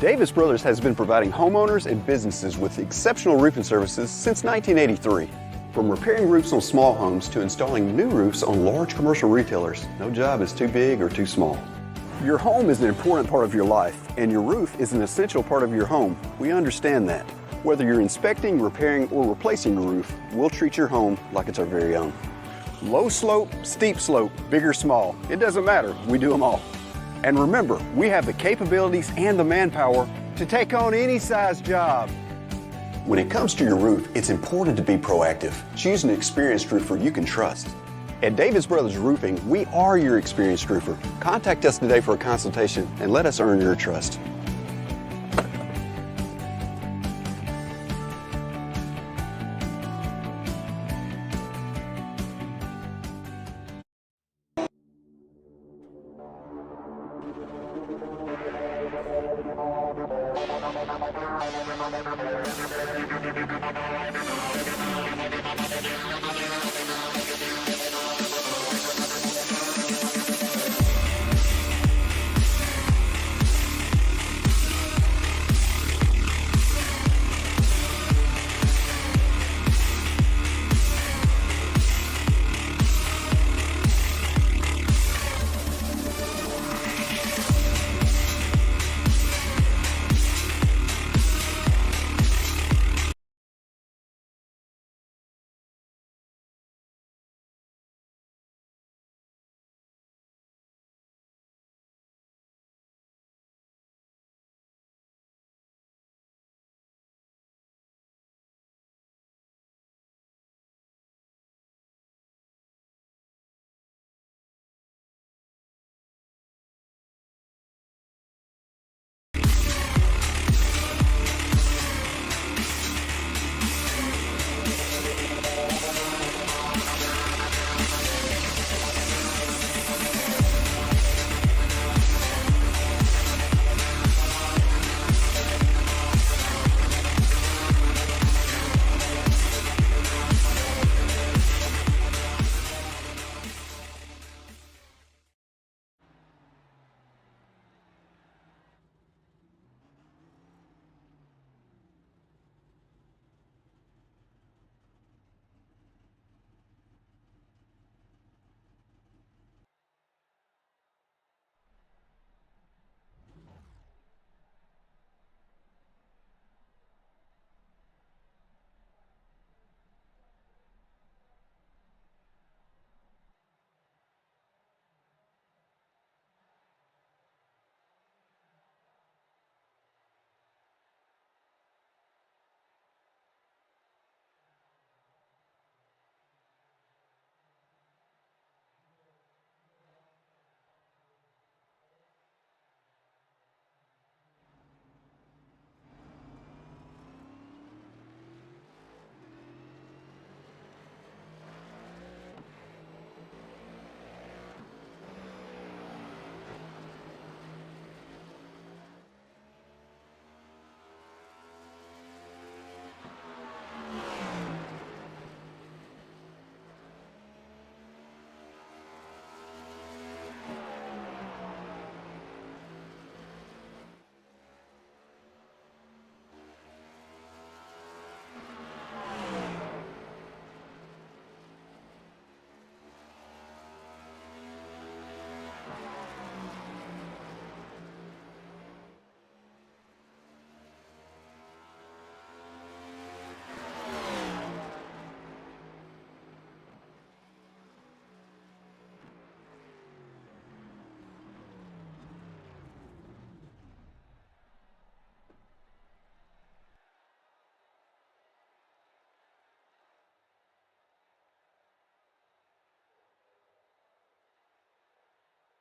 Davis Brothers has been providing homeowners and businesses with exceptional roofing services since 1983. From repairing roofs on small homes to installing new roofs on large commercial retailers, no job is too big or too small. Your home is an important part of your life, and your roof is an essential part of your home. We understand that. Whether you're inspecting, repairing, or replacing your roof, we'll treat your home like it's our very own. Low slope, steep slope, big or small, it doesn't matter, we do them all. And remember, we have the capabilities and the manpower to take on any size job. When it comes to your roof, it's important to be proactive. Choose an experienced roofer you can trust. At Davis Brothers Roofing, we are your experienced roofer. Contact us today for a consultation and let us earn your trust.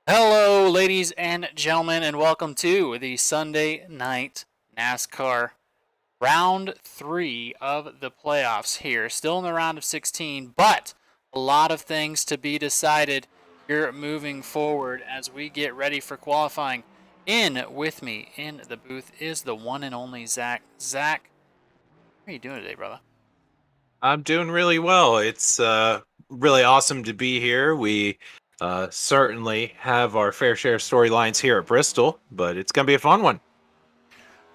Hello, ladies and gentlemen, and welcome to the Sunday Night NASCAR Round 3 of the playoffs here. Still in the round of 16, but a lot of things to be decided here moving forward as we get ready for qualifying. In with me in the booth is the one and only Zach. Zach, how are you doing today, brother? I'm doing really well. It's really awesome to be here. We certainly have our fair share of storylines here at Bristol, but it's going to be a fun one.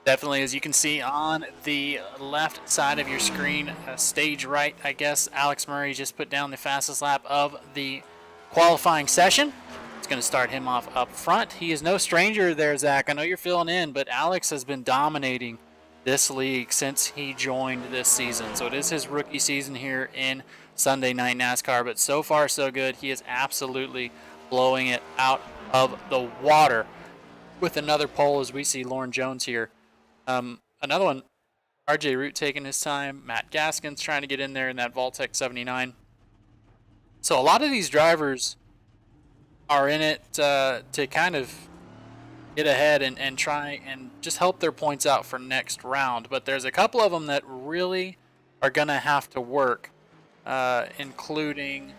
Definitely, as you can see on the left side of your screen, stage right, I guess, Alex Murray just put down the fastest lap of the qualifying session. It's going to start him off up front. He is no stranger there, Zach. I know you're filling in, but Alex has been dominating this league since he joined this season. So it is his rookie season here in Sunday Night NASCAR, but so far so good. He is absolutely blowing it out of the water with another pole as we see Lauren Jones here. Another one, RJ Root taking his time. Matt Gaskin's trying to get in there in that Voltec 79. So a lot of these drivers are in it to kind of get ahead and try and just help their points out for next round. But there's a couple of them that really are going to have to work, including,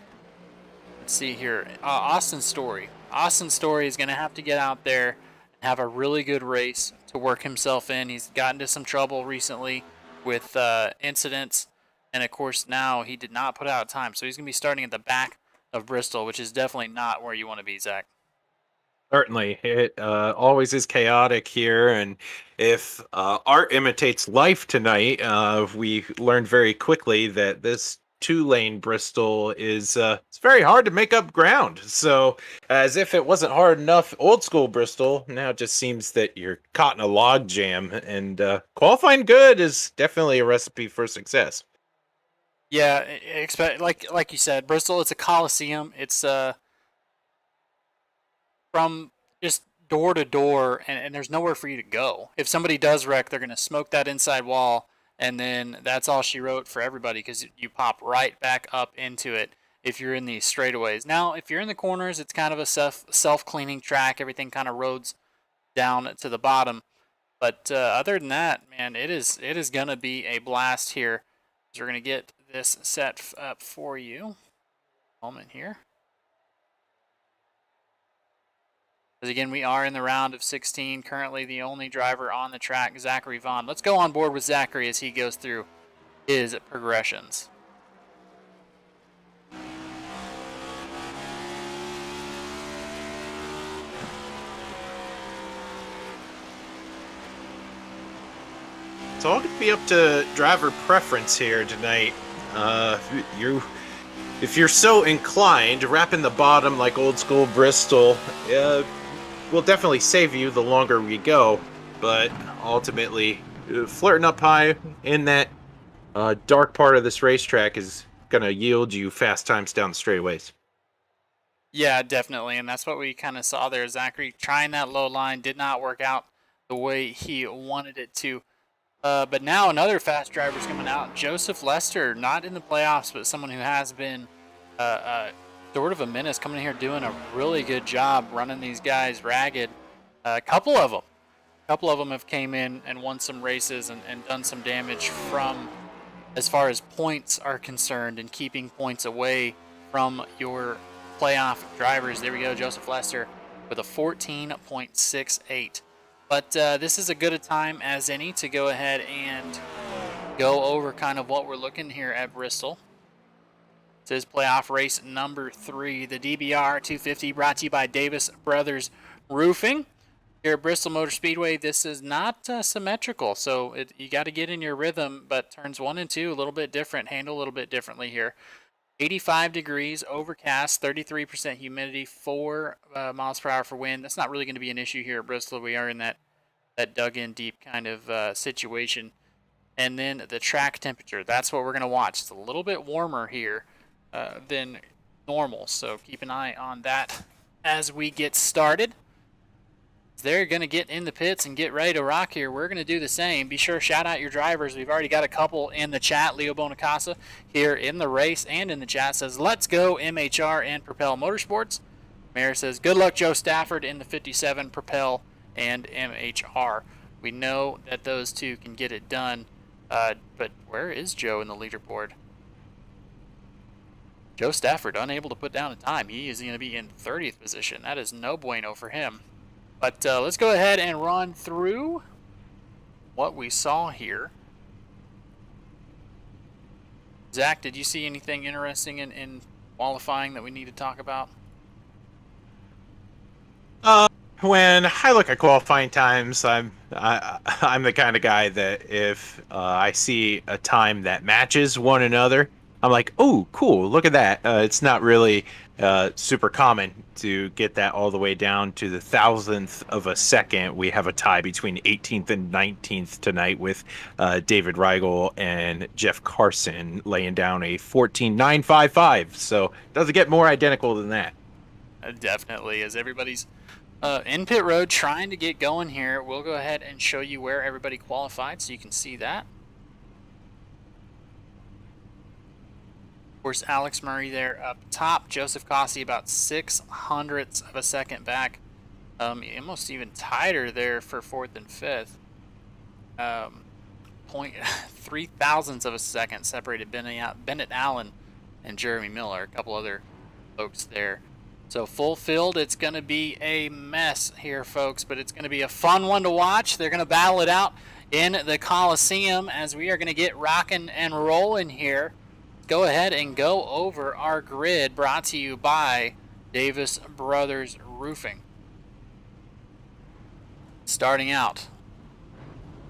let's see here, Austin Story. Austin Story is going to have to get out there and have a really good race to work himself in. He's gotten into some trouble recently with incidents, and of course now he did not put out time, so he's going to be starting at the back of Bristol, which is definitely not where you want to be, Zach. Certainly, it always is chaotic here, and if art imitates life tonight, we learned very quickly that this two-lane Bristol is it's very hard to make up ground. So, as if it wasn't hard enough, old school Bristol now it just seems that you're caught in a log jam, and qualifying good is definitely a recipe for success. Yeah, expect like you said, Bristol. It's a coliseum. It's from just door to door, and there's nowhere for you to go. If somebody does wreck, they're going to smoke that inside wall, and then that's all she wrote for everybody because you pop right back up into it if you're in these straightaways. Now, if you're in the corners, it's kind of a self-cleaning track. Everything kind of roads down to the bottom. But other than that, man, it is going to be a blast here. So we're going to get this set up for you. Moment here. Because again, we are in the round of 16. Currently the only driver on the track, Zachary Vaughn. Let's go on board with Zachary as he goes through his progressions. It's all going to be up to driver preference here tonight. If you're so inclined, wrapping the bottom like old school Bristol will definitely save you the longer we go. But ultimately, flirting up high in that dark part of this racetrack is going to yield you fast times down the straightaways. Yeah, definitely, and that's what we kind of saw there. Zachary trying that low line did not work out the way he wanted it to. But now another fast driver's coming out. Joseph Lester, not in the playoffs, but someone who has been sort of a menace, coming in here doing a really good job running these guys ragged. A couple of them have came in and won some races and done some damage from, as far as points are concerned, and keeping points away from your playoff drivers. There we go, Joseph Lester with a 14.68. But this is as good a time as any to go ahead and go over kind of what we're looking here at Bristol. This is playoff race number 3, the DBR 250, brought to you by Davis Brothers Roofing. Here at Bristol Motor Speedway, this is not symmetrical, so you got to get in your rhythm, but turns 1 and 2 a little bit different, handle a little bit differently here. 85 degrees, overcast, 33% humidity, 4 miles per hour for wind. That's not really going to be an issue here at Bristol. We are in that dug-in deep kind of situation. And then the track temperature, that's what we're going to watch. It's a little bit warmer here than normal, so keep an eye on that as we get started. They're going to get in the pits and get ready to rock here. We're going to do the same. Be sure to shout out your drivers. We've already got a couple in the chat. Leo Bonacasa here in the race and in the chat says, let's go MHR and Propel Motorsports. Mayor says, good luck Joe Stafford in the 57 Propel and MHR. We know that those two can get it done. But where is Joe in the leaderboard? Joe Stafford unable to put down a time. He is going to be in 30th position. That is no bueno for him. But let's go ahead and run through what we saw here. Zach, did you see anything interesting in qualifying that we need to talk about? When I look at qualifying times, I'm the kind of guy that if I see a time that matches one another, I'm like, oh, cool, look at that. It's not really super common to get that all the way down to the thousandth of a second. We have a tie between 18th and 19th tonight with David Rigel and Jeff Carson laying down a 14.955. So it doesn't get more identical than that. Definitely, as everybody's in pit road trying to get going here. We'll go ahead and show you where everybody qualified so you can see that. Of course, Alex Murray there up top. Joseph Cossey about 0.06 of a second back. Almost even tighter there for 4th and 5th. 0.3 thousandths of a second separated Bennett Allen and Jeremy Miller. A couple other folks there. So full field, it's going to be a mess here, folks, but it's going to be a fun one to watch. They're going to battle it out in the Coliseum as we are going to get rocking and rolling here. Go ahead and go over our grid brought to you by Davis Brothers Roofing. Starting out,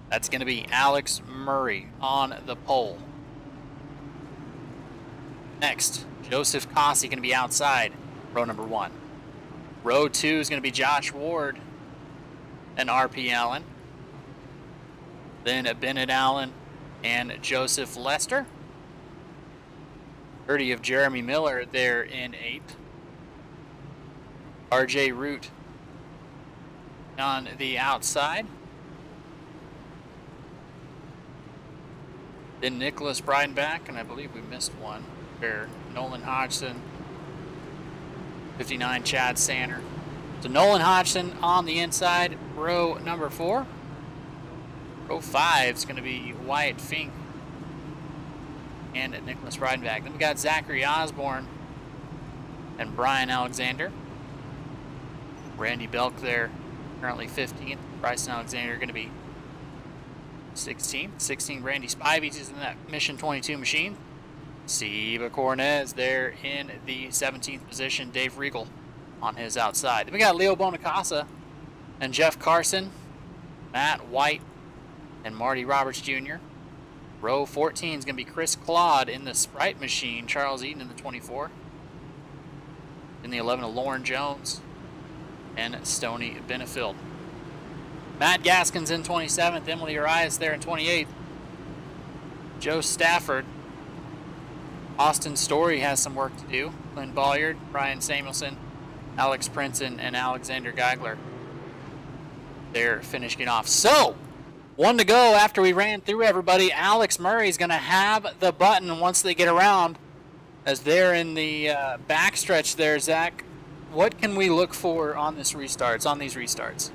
that's going to be Alex Murray on the pole. Next, Joseph Cossey going to be outside. Row number 1. Row 2 is going to be Josh Ward and RP Allen. Then Bennett Allen and Joseph Lester. 30 of Jeremy Miller there in 8th. RJ Root on the outside. Then Nicholas Breidenbach, and I believe we missed one there. Nolan Hodgson. 59, Chad Sander. So Nolan Hodgson on the inside, row number 4. Row 5 is going to be Wyatt Fink and Nicholas Breidenbach. Then we got Zachary Osborne and Brian Alexander. Randy Belk there, currently 15th. Bryson Alexander going to be 16th. 16, Randy Spivey's is in that Mission 22 machine. Seba Cornez there in the 17th position. Dave Riegel on his outside. Then we got Leo Bonacasa and Jeff Carson, Matt White, and Marty Roberts Jr. Row 14 is going to be Chris Claude in the Sprite machine. Charles Eaton in the 24. In the 11, Lauren Jones and Stoney Benefield. Matt Gaskins in 27th. Emily Arias there in 28th. Joe Stafford. Austin Story has some work to do. Glenn Bolliard, Brian Samuelson, Alex Princeton, and Alexander Geigler. They're finishing off. So, one to go after we ran through everybody. Alex Murray is going to have the button once they get around. As they're in the backstretch there, Zach, what can we look for on these restarts?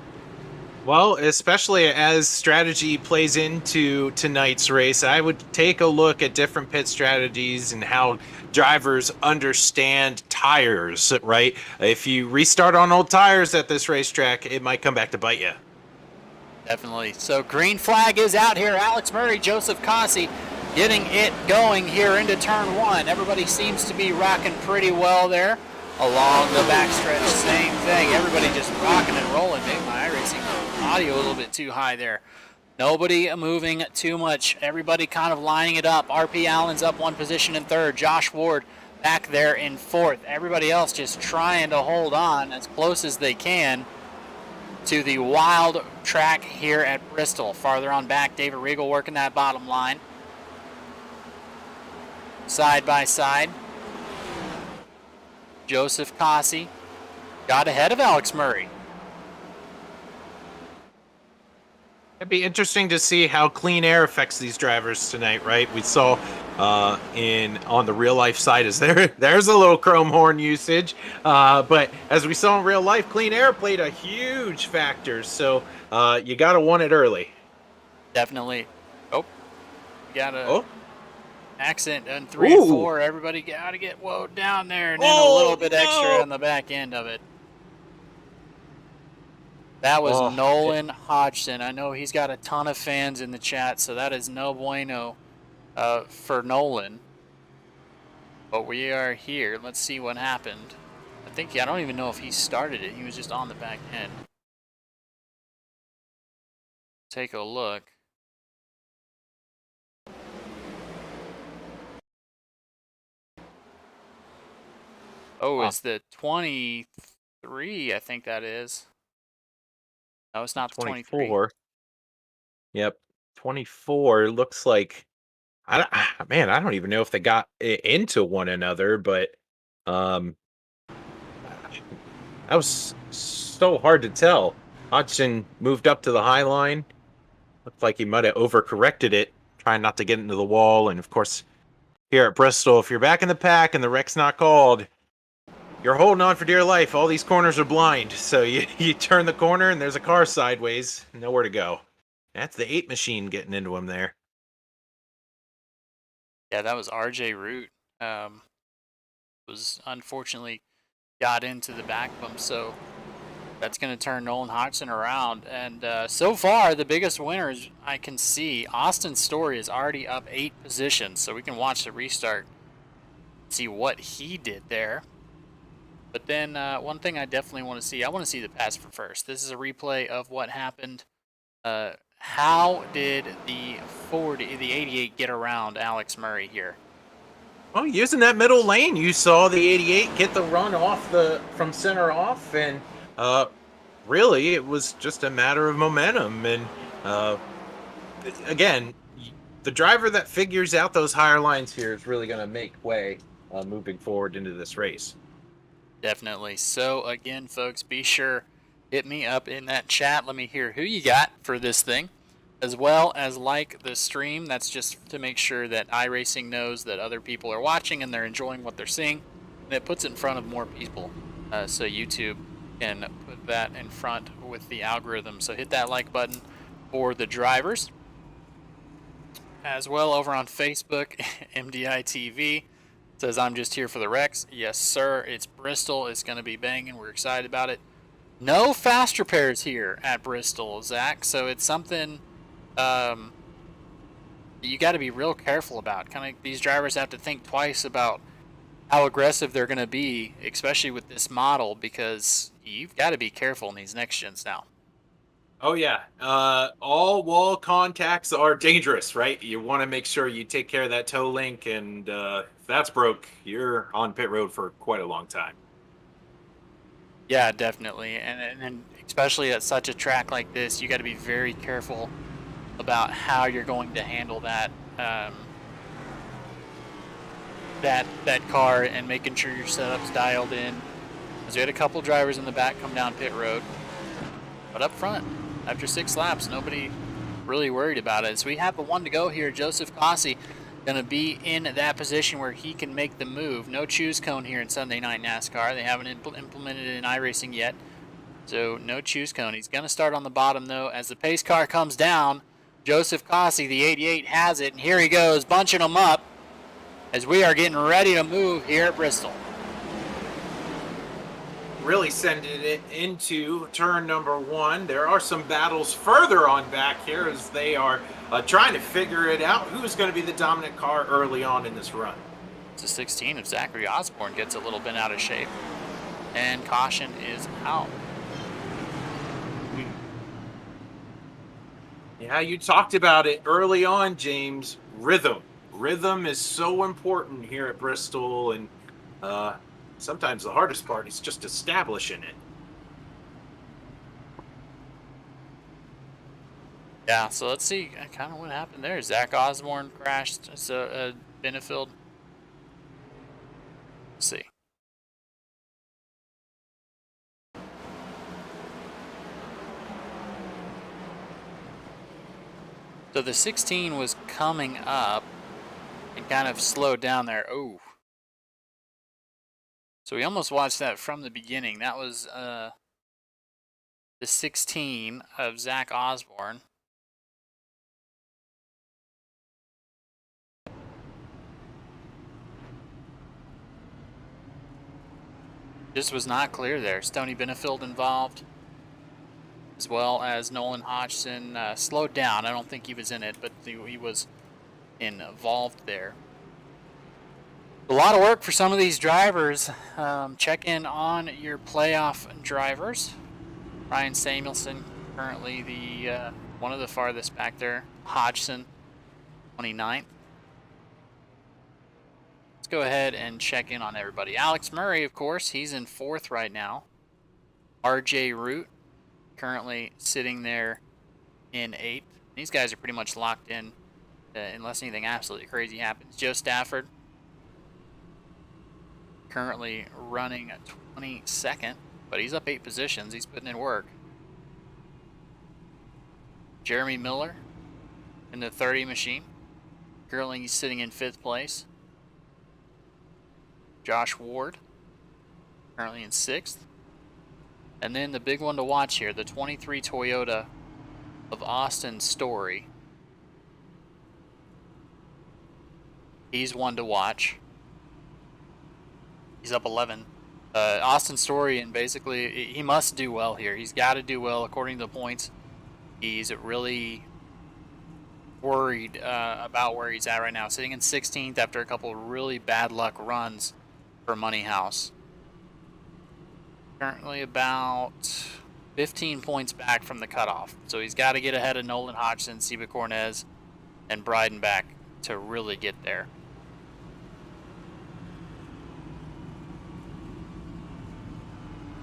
Well, especially as strategy plays into tonight's race, I would take a look at different pit strategies and how drivers understand tires, right? If you restart on old tires at this racetrack, it might come back to bite you. Definitely. So green flag is out here. Alex Murray, Joseph Cossey getting it going here into turn 1. Everybody seems to be rocking pretty well there. Along the backstretch, same thing. Everybody just rocking and rolling. Maybe my iRacing audio a little bit too high there. Nobody moving too much. Everybody kind of lining it up. RP Allen's up 1 position in 3rd. Josh Ward back there in 4th. Everybody else just trying to hold on as close as they can to the wild track here at Bristol. Farther on back, David Riegel working that bottom line. Side by side. Joseph Cossey got ahead of Alex Murray. It'd be interesting to see how clean air affects these drivers tonight, right? We saw on the real life side is there's a little chrome horn usage, but as we saw in real life, clean air played a huge factor. So you got to want it early. Definitely. Oh, got a. Oh. Accent on 3 and 4. Everybody got to get woed down there, and then a little bit extra on the back end of it. That was Nolan Hodgson. I know he's got a ton of fans in the chat, so that is no bueno for Nolan. But we are here. Let's see what happened. I don't even know if he started it. He was just on the back end. take a look. Oh, it's the 23, I think that is. No, it's not the 23. 24. Yep, 24 looks like man, I don't even know if they got into one another, but um that was so hard to tell. Hodgson moved up to the high line. Looked like he might have overcorrected it, trying not to get into the wall. And of course, here at Bristol, if you're back in the pack and the wreck's not called, you're holding on for dear life. All these corners are blind. So you turn the corner and there's a car sideways, nowhere to go. That's the 8 machine getting into him there. Yeah, that was RJ Root. Was unfortunately got into the back of him, so that's going to turn Nolan Hodgson around. And so far, the biggest winners I can see, Austin Story is already up 8 positions, so we can watch the restart, see what he did there. But then one thing I definitely want to see, I want to see the pass for first. This is a replay of what happened. How did the 88 get around Alex Murray here? Well, using that middle lane, you saw the 88 get the run off from center off, and really it was just a matter of momentum. And again, the driver that figures out those higher lines here is really going to make way moving forward into this race. Definitely. So again, folks, be sure hit me up in that chat. Let me hear who you got for this thing, as well as like the stream. That's just to make sure that iRacing knows that other people are watching and they're enjoying what they're seeing, and it puts it in front of more people, so YouTube can put that in front with the algorithm. So hit that like button for the drivers. As well, over on Facebook, MDI TV says, I'm just here for the wrecks. Yes, sir. It's Bristol. It's going to be banging. We're excited about it. No fast repairs here at Bristol, Zach. So it's something you got to be real careful about. Kind of these drivers have to think twice about how aggressive they're going to be, especially with this model, because you've got to be careful in these next gens now. Oh yeah, all wall contacts are dangerous, right? You want to make sure you take care of that toe link, and if that's broke, you're on pit road for quite a long time. Yeah, definitely, and especially at such a track like this, you got to be very careful about how you're going to handle that that car, and making sure your setup's dialed in. Because we had a couple drivers in the back come down pit road, but up front, after 6 laps, nobody really worried about it. So we have the one to go here. Joseph Cossey going to be in that position where he can make the move. No choose cone here in Sunday Night NASCAR. They haven't implemented it in iRacing yet, so no choose cone. He's going to start on the bottom, though. As the pace car comes down, Joseph Cossey, the 88, has it, and here he goes, bunching them up as we are getting ready to move here at Bristol. Really sending it into turn number 1. There are some battles further on back here as they are trying to figure it out. Who's going to be the dominant car early on in this run? It's a 16 of Zachary Osborne gets a little bit out of shape, and caution is out. Yeah, you talked about it early on, James. Rhythm is so important here at Bristol, and sometimes the hardest part is just establishing it. Yeah, so let's see kind of what happened there. Zach Osborne crashed, so Benefield. Let's see. So the 16 was coming up and kind of slowed down there. Oh. So we almost watched that from the beginning. That was the 16 of Zach Osborne. This was not clear there. Stoney Benefield involved, as well as Nolan Hodgson. Slowed down. I don't think he was in it, but he was involved there. A lot of work for some of these drivers. Check in on your playoff drivers. Ryan Samuelson, currently the one of the farthest back there. Hodgson, 29th. Let's go ahead and check in on everybody. Alex Murray, of course, he's in 4th right now. RJ Root, currently sitting there in 8th. These guys are pretty much locked in unless anything absolutely crazy happens. Joe Stafford, currently running at 22nd, but he's up 8 positions. He's putting in work. Jeremy Miller in the 30 machine. Currently he's sitting in 5th place. Josh Ward, currently in 6th. And then the big one to watch here, the 23 Toyota of Austin Story. He's one to watch. He's up 11. Austin Story, and basically he must do well here. He's got to do well according to the points. He's really worried about where he's at right now. Sitting in 16th after a couple of really bad luck runs for Money House. Currently about 15 points back from the cutoff. So he's got to get ahead of Nolan Hodgson, Seba Cornez, and Bryden back to really get there.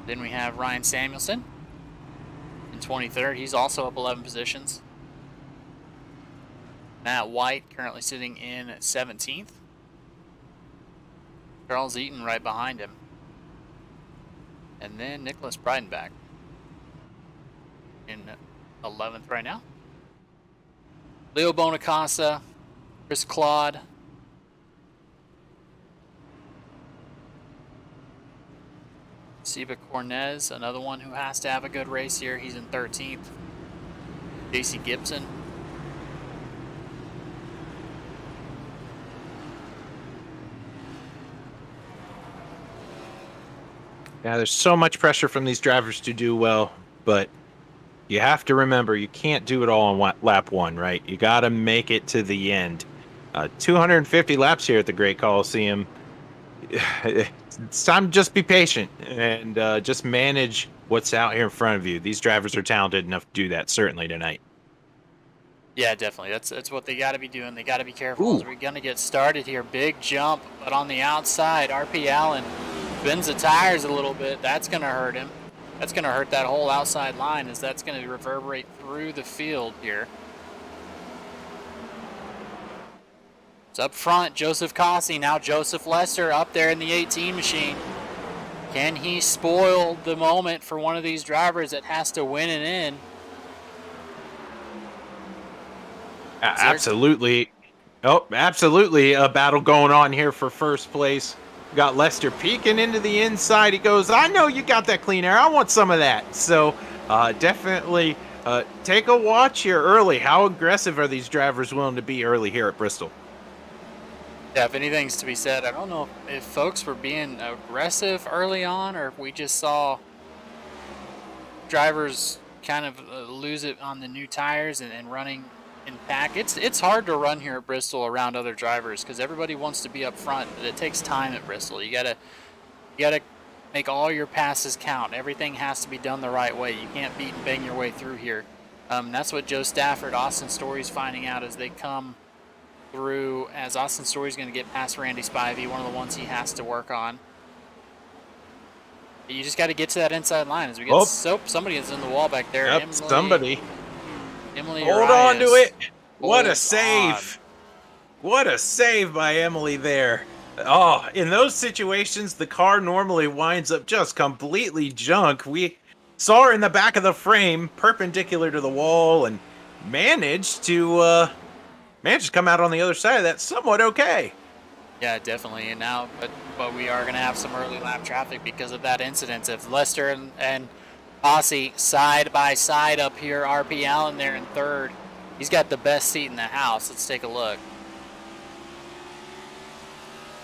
Then we have Ryan Samuelson in 23rd. He's also up 11 positions. Matt White currently sitting in 17th. Charles Eaton right behind him. And then Nicholas Breidenbach in 11th right now. Leo Bonacasa, Chris Claude, Seba Cornez, another one who has to have a good race here. He's in 13th. JC Gibson. Yeah, there's so much pressure from these drivers to do well, but you have to remember you can't do it all on lap 1, right? You got to make it to the end. 250 laps here at the Great Coliseum. It's time to just be patient and just manage what's out here in front of you. These drivers are talented enough to do that, certainly tonight. Yeah, definitely. That's what they got to be doing. They got to be careful as we're going to get started here. Big jump, but on the outside, RP Allen bends the tires a little bit. That's going to hurt him. That's going to hurt that whole outside line, as that's going to reverberate through the field here. It's up front, Joseph Cossey. Now Joseph Lester up there in the 18 machine. Can he spoil the moment for one of these drivers that has to win it in? Absolutely. Oh, absolutely a battle going on here for first place. Got Lester peeking into the inside. He goes, I know you got that clean air. I want some of that. So definitely take a watch here early. How aggressive are these drivers willing to be early here at Bristol? Yeah, if anything's to be said, I don't know if folks were being aggressive early on, or if we just saw drivers kind of lose it on the new tires and running in pack. It's hard to run here at Bristol around other drivers because everybody wants to be up front, but it takes time at Bristol. You gotta make all your passes count. Everything has to be done the right way. You can't beat and bang your way through here. That's what Joe Stafford, Austin Story's finding out as they come through, as Austin Story's going to get past Randy Spivey, one of the ones he has to work on. You just got to get to that inside line as we get somebody is in the wall back there. Yep, somebody. Emily Hold Arias. on to it. What a Hold save. on. What a save by Emily there. Oh, in those situations, the car normally winds up just completely junk. We saw her in the back of the frame, perpendicular to the wall, and managed to come out on the other side of that somewhat okay. Yeah, definitely. And now, but we are going to have some early lap traffic because of that incident. If Lester and Posse side by side up here, RP Allen there in third. He's got the best seat in the house. Let's take a look.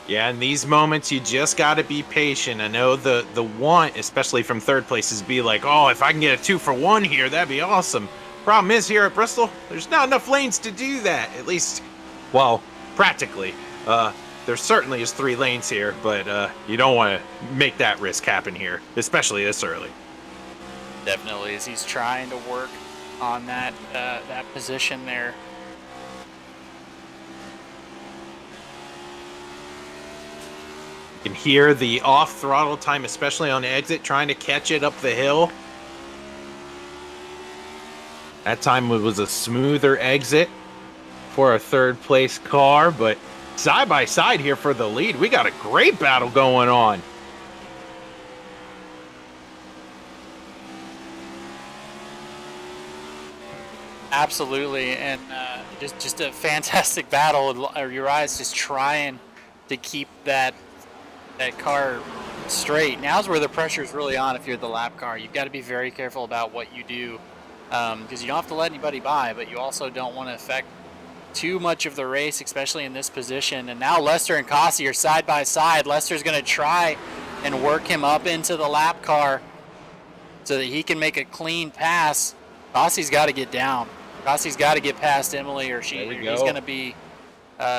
Yeah, in these moments, you just got to be patient. I know the want, especially from third place, is be like, oh, if I can get a 2-for-1 here, that'd be awesome. Problem is, here at Bristol, there's not enough lanes to do that. At least, well, practically. There certainly is 3 lanes here, but you don't want to make that risk happen here, especially this early. Definitely, as he's trying to work on that that position there. You can hear the off throttle time, especially on exit, trying to catch it up the hill. That time was a smoother exit for a third place car, but side by side here for the lead. We got a great battle going on. Absolutely, and just a fantastic battle. Uriah's just trying to keep that car straight. Now's where the pressure is really on if you're the lap car. You've got to be very careful about what you do, because you don't have to let anybody by, but you also don't want to affect too much of the race, especially in this position. And now Lester and Cossie are side by side. Lester's going to try and work him up into the lap car so that he can make a clean pass. Cossie's got to get down. Cossie's got to get past Emily, or he's going to be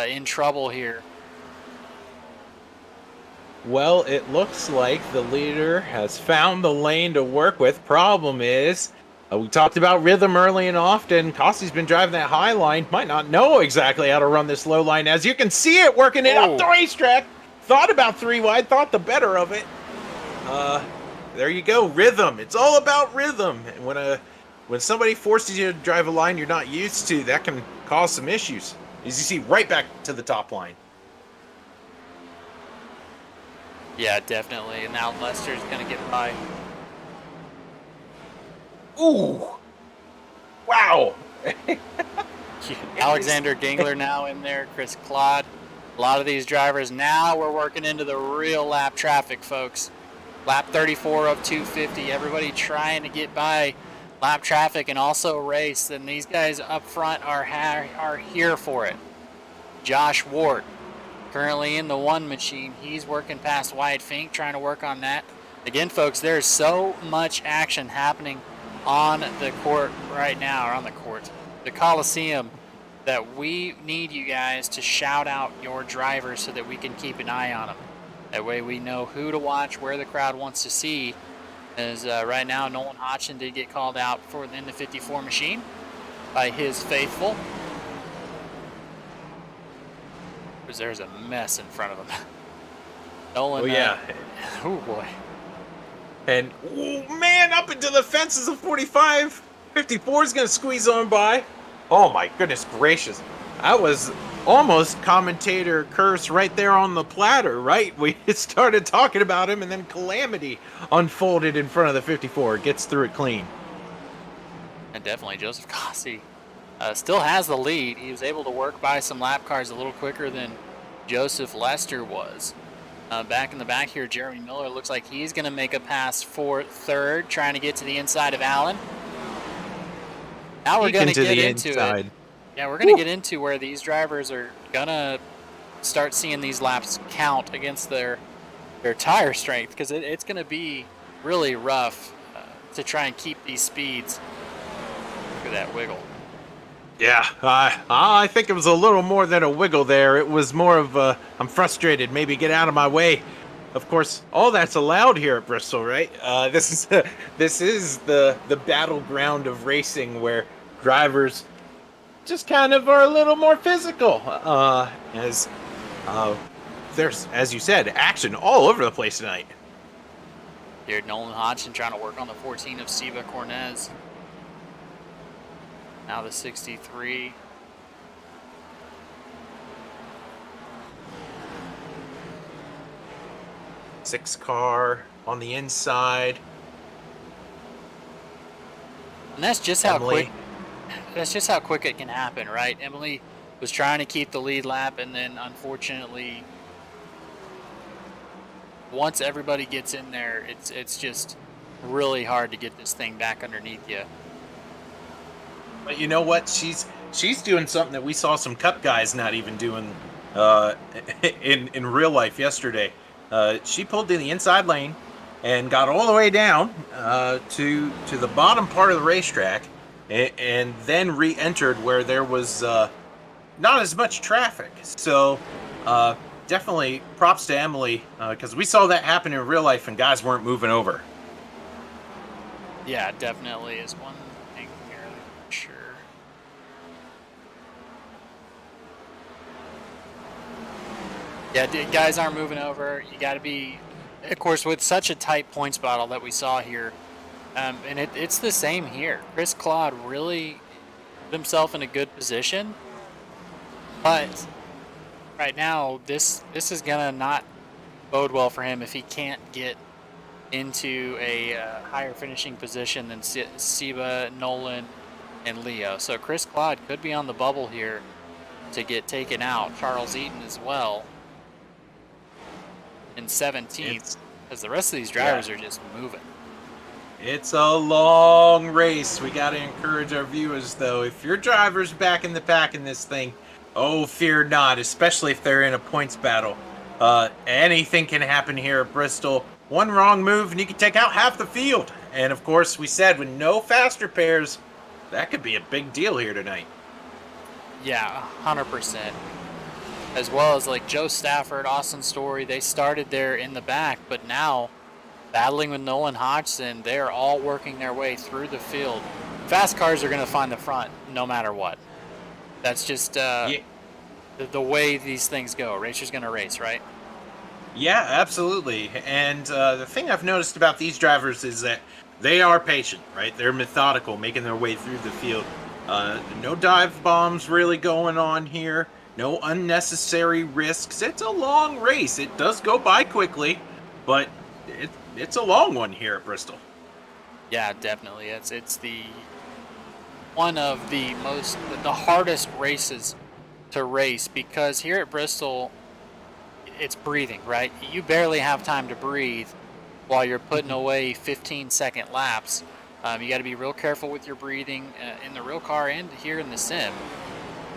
in trouble here. Well, it looks like the leader has found the lane to work with. Problem is, we talked about rhythm early and often. Cossie's been driving that high line. Might not know exactly how to run this low line. As you can see it working it up the racetrack. Thought about 3 wide, thought the better of it. There you go, rhythm. It's all about rhythm. And when somebody forces you to drive a line you're not used to, that can cause some issues. As you see, right back to the top line. Yeah, definitely. And now Lester's going to get by. Ooh. Wow. Alexander Dingler now in there. Chris Claude. A lot of these drivers. Now we're working into the real lap traffic, folks. Lap 34 of 250. Everybody trying to get by lap traffic and also race. And these guys up front are here for it. Josh Ward, currently in the 1 machine. He's working past Wyatt Fink, trying to work on that. Again, folks, there's so much action happening on the court right now, or on the Coliseum, that we need you guys to shout out your drivers so that we can keep an eye on them. That way we know who to watch, where the crowd wants to see. As right now, Nolan Hodgson did get called out in the 54 machine by his faithful. Because there's a mess in front of him. Nolan. Oh, yeah. Oh, boy. And, oh, man, up into the fences of 45. 54 is going to squeeze on by. Oh, my goodness gracious. That was almost commentator curse right there on the platter, right? We started talking about him, and then calamity unfolded in front of the 54. Gets through it clean. And definitely Joseph Cossie still has the lead. He was able to work by some lap cars a little quicker than Joseph Lester was. Back in the back here, Jeremy Miller looks like he's going to make a pass for third, trying to get to the inside of Allen. Now we're going to get into it. Yeah, we're going to get into where these drivers are going to start seeing these laps count against their tire strength, because it's going to be really rough to try and keep these speeds. Look at that wiggle. Yeah, I think it was a little more than a wiggle there. It was more of a, I'm frustrated, maybe get out of my way. Of course, all that's allowed here at Bristol, right? This is the battleground of racing, where drivers just kind of are a little more physical. As there's, as you said, action all over the place tonight. Here, Nolan Hodgson trying to work on the 14 of Siva Cornez. Now the 63. Six car on the inside. And that's just how quick. That's just how quick it can happen, right? Emily was trying to keep the lead lap, and then unfortunately, once everybody gets in there, it's just really hard to get this thing back underneath you. But you know what? She's doing something that we saw some Cup guys not even doing in real life yesterday. She pulled to the inside lane and got all the way down to the bottom part of the racetrack, and then re-entered where there was not as much traffic. So definitely props to Emily, because we saw that happen in real life and guys weren't moving over. Yeah, definitely is one thing here. Yeah, guys aren't moving over. You got to be, of course, with such a tight points battle that we saw here. And it's the same here. Chris Claude really put himself in a good position. But right now, this is going to not bode well for him if he can't get into a higher finishing position than Seba, Nolan, and Leo. So Chris Claude could be on the bubble here to get taken out. Charles Eaton as well in 17th, because the rest of these drivers are just moving. It's a long race. We got to encourage our viewers, though. If your driver's back in the pack in this thing, oh, fear not, especially if they're in a points battle. Anything can happen here at Bristol. One wrong move and you can take out half the field. And of course, we said with no faster pairs, that could be a big deal here tonight. Yeah, 100%. As well as like Joe Stafford, Austin Story, they started there in the back, but now battling with Nolan Hodgson, they're all working their way through the field. Fast cars are going to find the front no matter what. That's just the way these things go. Racer's going to race, right? Yeah, absolutely. And the thing I've noticed about these drivers is that they are patient, right? They're methodical, making their way through the field. No dive bombs really going on here. No unnecessary risks. It's a long race. It does go by quickly, but it's a long one here at Bristol. Yeah, definitely. It's the one of the hardest races to race, because here at Bristol, it's breathing, right? You barely have time to breathe while you're putting away 15-second laps. You got to be real careful with your breathing in the real car and here in the sim.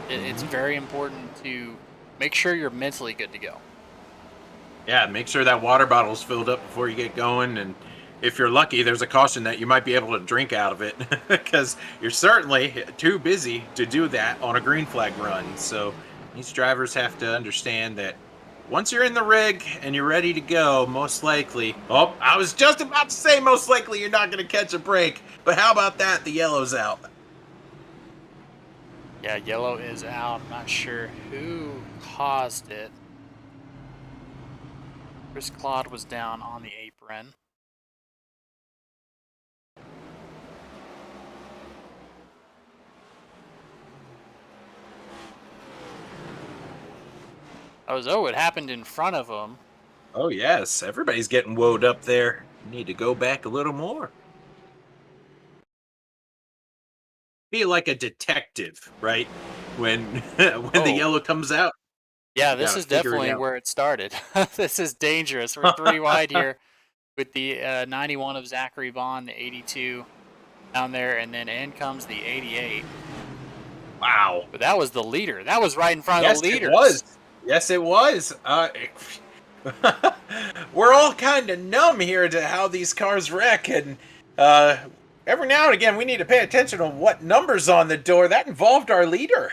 It's very important to make sure you're mentally good to go. Yeah, make sure that water bottle's filled up before you get going, and if you're lucky, there's a caution that you might be able to drink out of it, because you're certainly too busy to do that on a green flag run. So these drivers have to understand that once you're in the rig and you're ready to go, most likely, oh, I was just about to say most likely you're not going to catch a break, but how about that? The yellow's out. Yeah, yellow is out. I'm not sure who caused it. Chris Claude was down on the apron. It happened in front of him. Oh, yes. Everybody's getting woed up there. Need to go back a little more. Be like a detective, right? When the yellow comes out. Yeah, this is definitely where it started. This is dangerous. We're 3 wide here with the 91 of Zachary Vaughn, the 82 down there, and then in comes the 88. Wow. But that was the leader. That was right in front of the leaders. It was. Yes, it was. We're all kind of numb here to how these cars wreck, and every now and again we need to pay attention to what number's on the door. That involved our leader.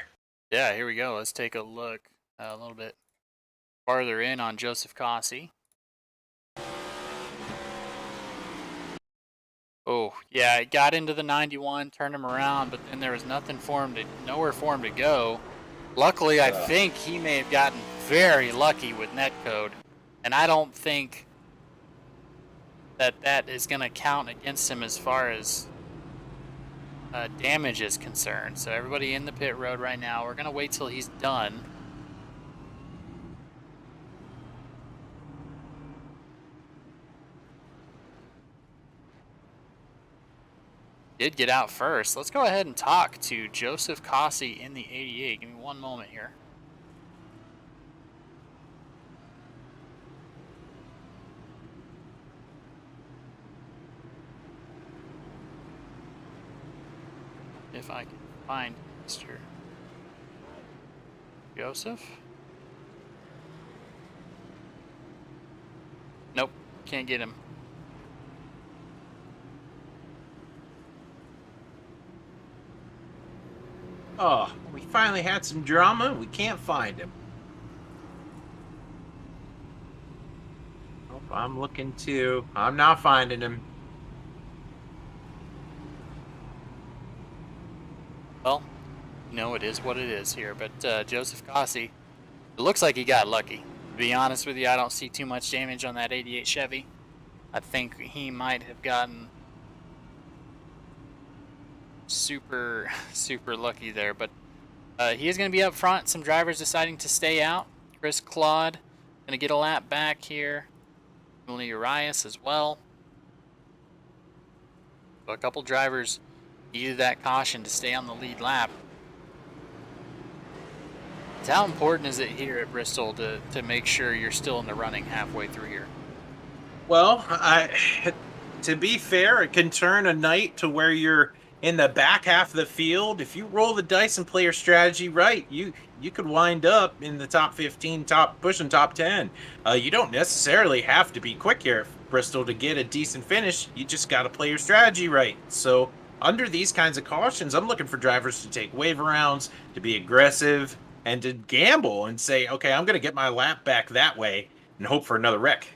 Yeah, here we go. Let's take a look a little bit farther in on Joseph Cossey. Oh, yeah, it got into the 91, turned him around, but then there was nowhere for him to go. Luckily, I think he may have gotten very lucky with netcode, and I don't think that is going to count against him as far as damage is concerned. So everybody in the pit road right now, we're going to wait till he's done. Did get out first. Let's go ahead and talk to Joseph Cossey in the 88. Give me one moment here. If I can find Mr. Joseph. Nope, can't get him. Oh, we finally had some drama. We can't find him. Oh, I'm looking too. I'm not finding him. Well, no, it is what it is here. But Joseph Cossey, it looks like he got lucky. be honest with you, I don't see too much damage on that 88 Chevy. I think he might have gotten super lucky there, but he is going to be up front. Some drivers deciding to stay out. Chris Claude going to get a lap back here. Emily Urias as well. So a couple drivers needed that caution to stay on the lead lap. So how important is it here at Bristol to make sure you're still in the running halfway through here? Well, to be fair, it can turn a night to where you're in the back half of the field. If you roll the dice and play your strategy right, you could wind up in the top 15, pushing top 10. You don't necessarily have to be quick here at Bristol to get a decent finish. You just got to play your strategy right. So under these kinds of cautions, I'm looking for drivers to take wave rounds, to be aggressive, and to gamble and say, okay, I'm going to get my lap back that way and hope for another wreck.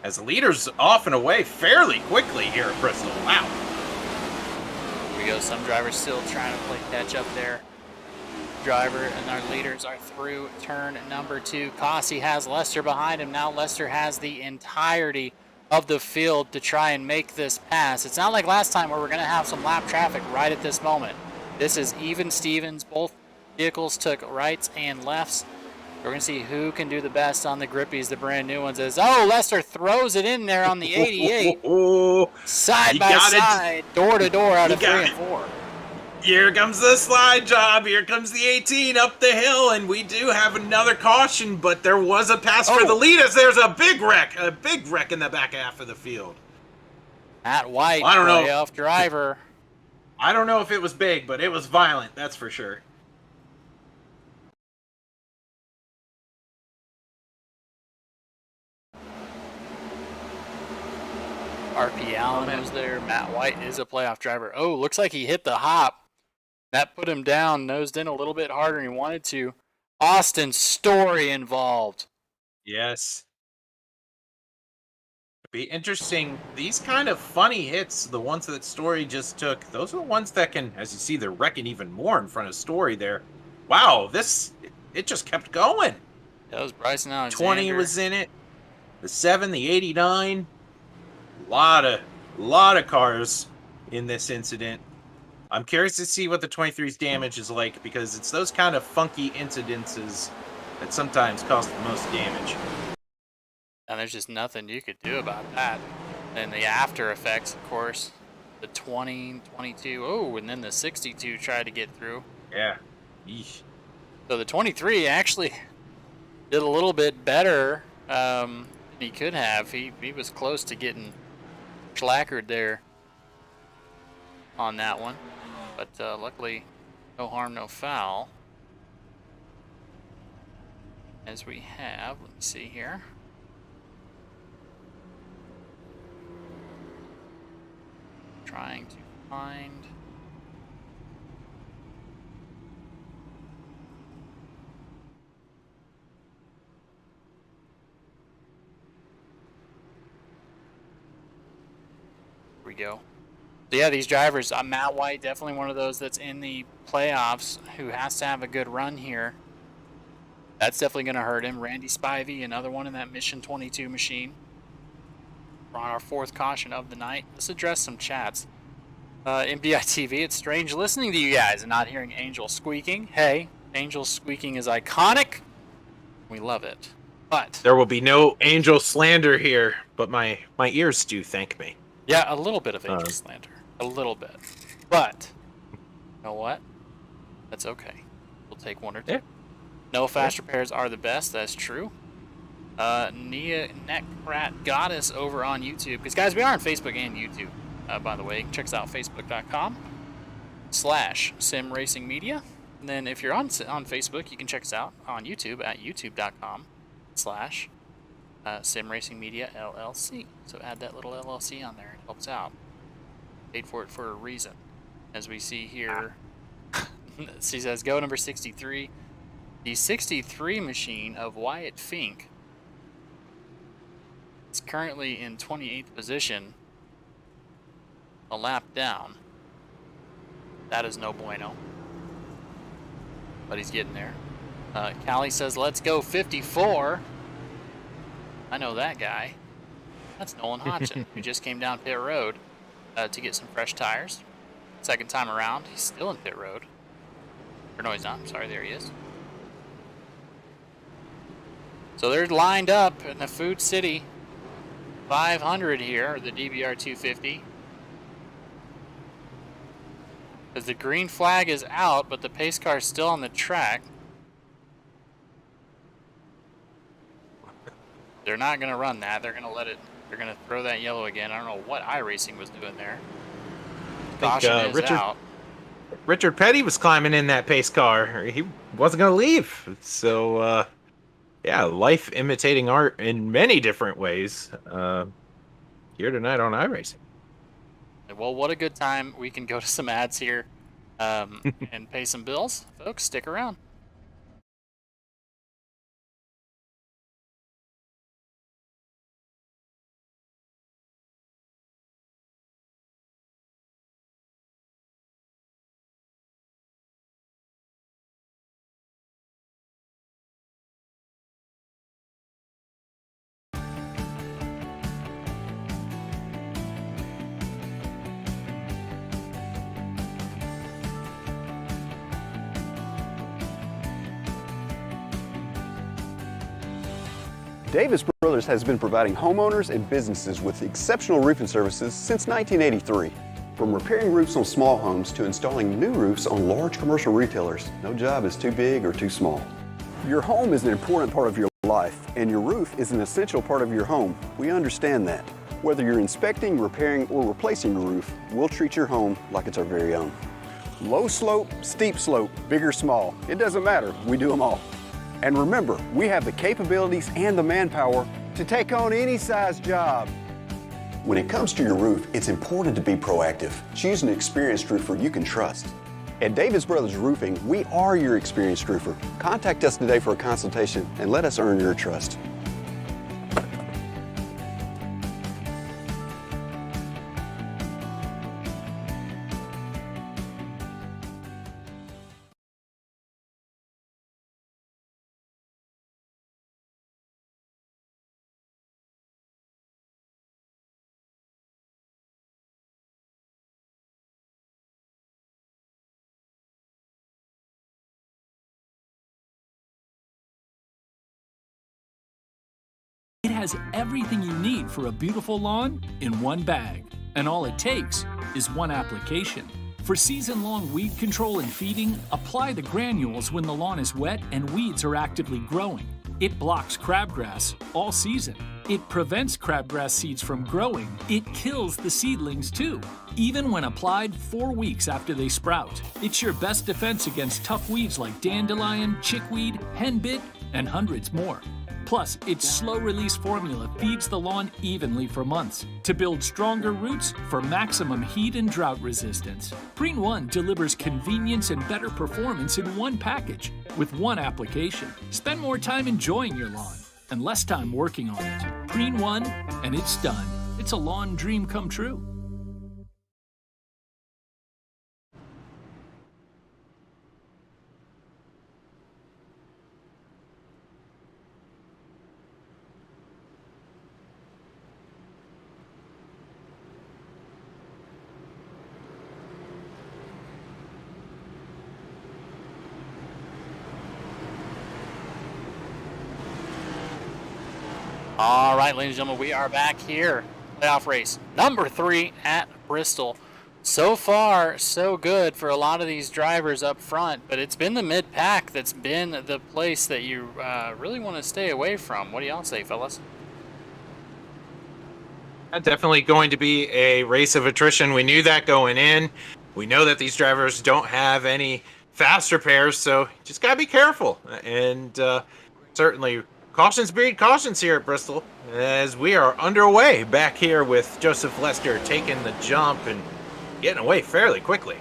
As the leader's off and away fairly quickly here at Bristol. Wow. Here we go. Some drivers still trying to play catch up there. Driver and our leaders are through turn number 2. Cossie has Lester behind him. Now Lester has the entirety of the field to try and make this pass. It's not like last time where we're going to have some lap traffic right at this moment. This is even Stevens. Both vehicles took rights and lefts. We're going to see who can do the best on the grippies, the brand new ones. Lester throws it in there on the 88. Side by side, door to door out of 3 and 4. Here comes the slide job. Here comes the 18 up the hill, and we do have another caution, but there was a pass for the leaders. There's a big wreck in the back half of the field. Matt White, I don't know. playoff driver. I don't know if it was big, but it was violent, that's for sure. RP Allen was there. Matt White is a playoff driver. Oh, looks like he hit the hop. That put him down, nosed in a little bit harder than he wanted to. Austin Story involved. Yes. It'd be interesting. These kind of funny hits, the ones that Story just took, those are the ones that can, as you see, they're wrecking even more in front of Story there. Wow, it just kept going. That was Bryson Alexander. 20 was in it. The 7, the 89. Lot of cars in this incident. I'm curious to see what the 23's damage is like, because it's those kind of funky incidences that sometimes cause the most damage. And there's just nothing you could do about that. And the after effects, of course, the 20, 22, and then the 62 tried to get through. Yeah. Eesh. So the 23 actually did a little bit better than he could have. He was close to getting schlackered there on that one, but luckily no harm, no foul. As we have, let me see here. Trying to find. We go. So yeah, these drivers, Matt White, definitely one of those that's in the playoffs who has to have a good run here. That's definitely going to hurt him. Randy Spivey, another one in that Mission 22 machine. We're on our 4th caution of the night. Let's address some chats. MDI TV, it's strange listening to you guys and not hearing Angel squeaking. Hey, Angel squeaking is iconic. We love it. But there will be no angel slander here, but my ears do thank me. Yeah, a little bit of angel slander. A little bit. But, you know what? That's okay. We'll take 1 or 2. Yeah. No fast repairs are the best. That's true. Nia Neckrat Goddess over on YouTube. Because, guys, we are on Facebook and YouTube, by the way. Check us out, facebook.com/simracingmedia. And then if you're on Facebook, you can check us out on YouTube at youtube.com/SimRacingMedia LLC. So add that little LLC on there. It helps out. Paid for it for a reason. As we see here, she says, go number 63. The 63 machine of Wyatt Fink is currently in 28th position, a lap down. That is no bueno. But he's getting there. Callie says, let's go 54. I know that guy. That's Nolan Hodgson, who just came down pit road to get some fresh tires. Second time around, he's still in pit road. Or no, he's not. I'm sorry, there he is. So they're lined up in the Food City 500 here, or the DBR 250. As the green flag is out, but the pace car is still on the track. They're not going to run that. They're going to let it. They're going to throw that yellow again. I don't know what iRacing was doing there. Caution is out. Richard Petty was climbing in that pace car. He wasn't going to leave. So, yeah, life imitating art in many different ways here tonight on iRacing. Well, what a good time. We can go to some ads here and pay some bills. Folks, stick around. Davis Brothers has been providing homeowners and businesses with exceptional roofing services since 1983. From repairing roofs on small homes to installing new roofs on large commercial retailers, no job is too big or too small. Your home is an important part of your life, and your roof is an essential part of your home. We understand that. Whether you're inspecting, repairing, or replacing your roof, we'll treat your home like it's our very own. Low slope, steep slope, big or small, it doesn't matter, we do them all. And remember, we have the capabilities and the manpower to take on any size job. When it comes to your roof, it's important to be proactive. Choose an experienced roofer you can trust. At Davis Brothers Roofing, we are your experienced roofer. Contact us today for a consultation and let us earn your trust. It has everything you need for a beautiful lawn in one bag. And all it takes is one application. For season-long weed control and feeding, apply the granules when the lawn is wet and weeds are actively growing. It blocks crabgrass all season. It prevents crabgrass seeds from growing. It kills the seedlings too, even when applied 4 weeks after they sprout. It's your best defense against tough weeds like dandelion, chickweed, henbit, and hundreds more. Plus, its slow-release formula feeds the lawn evenly for months to build stronger roots for maximum heat and drought resistance. Preen 1 delivers convenience and better performance in one package with one application. Spend more time enjoying your lawn and less time working on it. Preen 1, and it's done. It's a lawn dream come true. All right, ladies and gentlemen, we are back here. Playoff race number 3 at Bristol. So far, so good for a lot of these drivers up front, but it's been the mid-pack that's been the place that you really want to stay away from. What do y'all say, fellas? Definitely going to be a race of attrition. We knew that going in. We know that these drivers don't have any fast repairs, so just got to be careful. And certainly cautions breed cautions here at Bristol as we are underway back here with Joseph Lester taking the jump and getting away fairly quickly.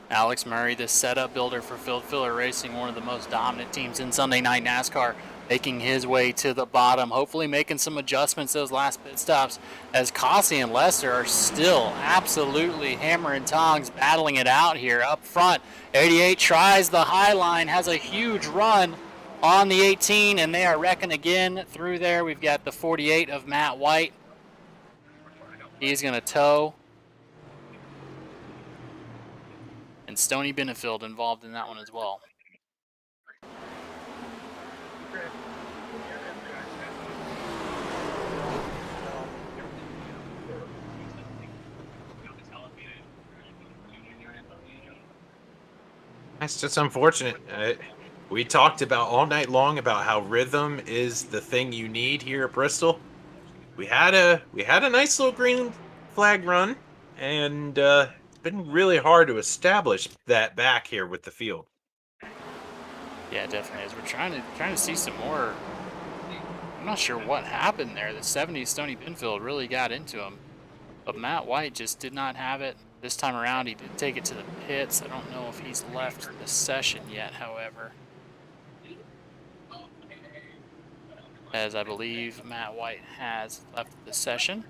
Alex Murray, the setup builder for Field Filler Racing, one of the most dominant teams in Sunday Night NASCAR, making his way to the bottom, hopefully making some adjustments those last pit stops, as Cossie and Lester are still absolutely hammer and tongs battling it out here up front. 88 tries the high line, has a huge run on the 18, and they are wrecking again through there. We've got the 48 of Matt White. He's going to tow. And Stoney Benefield involved in that one as well. That's just unfortunate. We talked about all night long about how rhythm is the thing you need here at Bristol. We had a nice little green flag run, and it's been really hard to establish that back here with the field. Yeah, definitely is. We're trying to see some more. I'm not sure what happened there. The 70 Stoney Benefield really got into him, but Matt White just did not have it this time around. He did take it to the pits. I don't know if he's left the session yet, however, as I believe Matt White has left the session.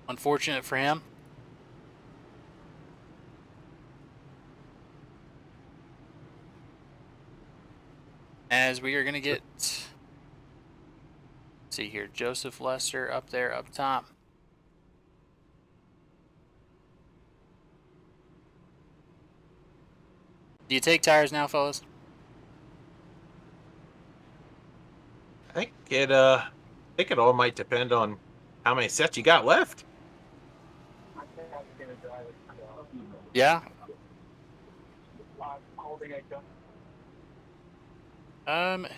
Unfortunate for him. As we are going to get, let's see here, Joseph Lester up there up top. Do you take tires now, fellas? I think it all might depend on how many sets you got left. Yeah.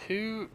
Who?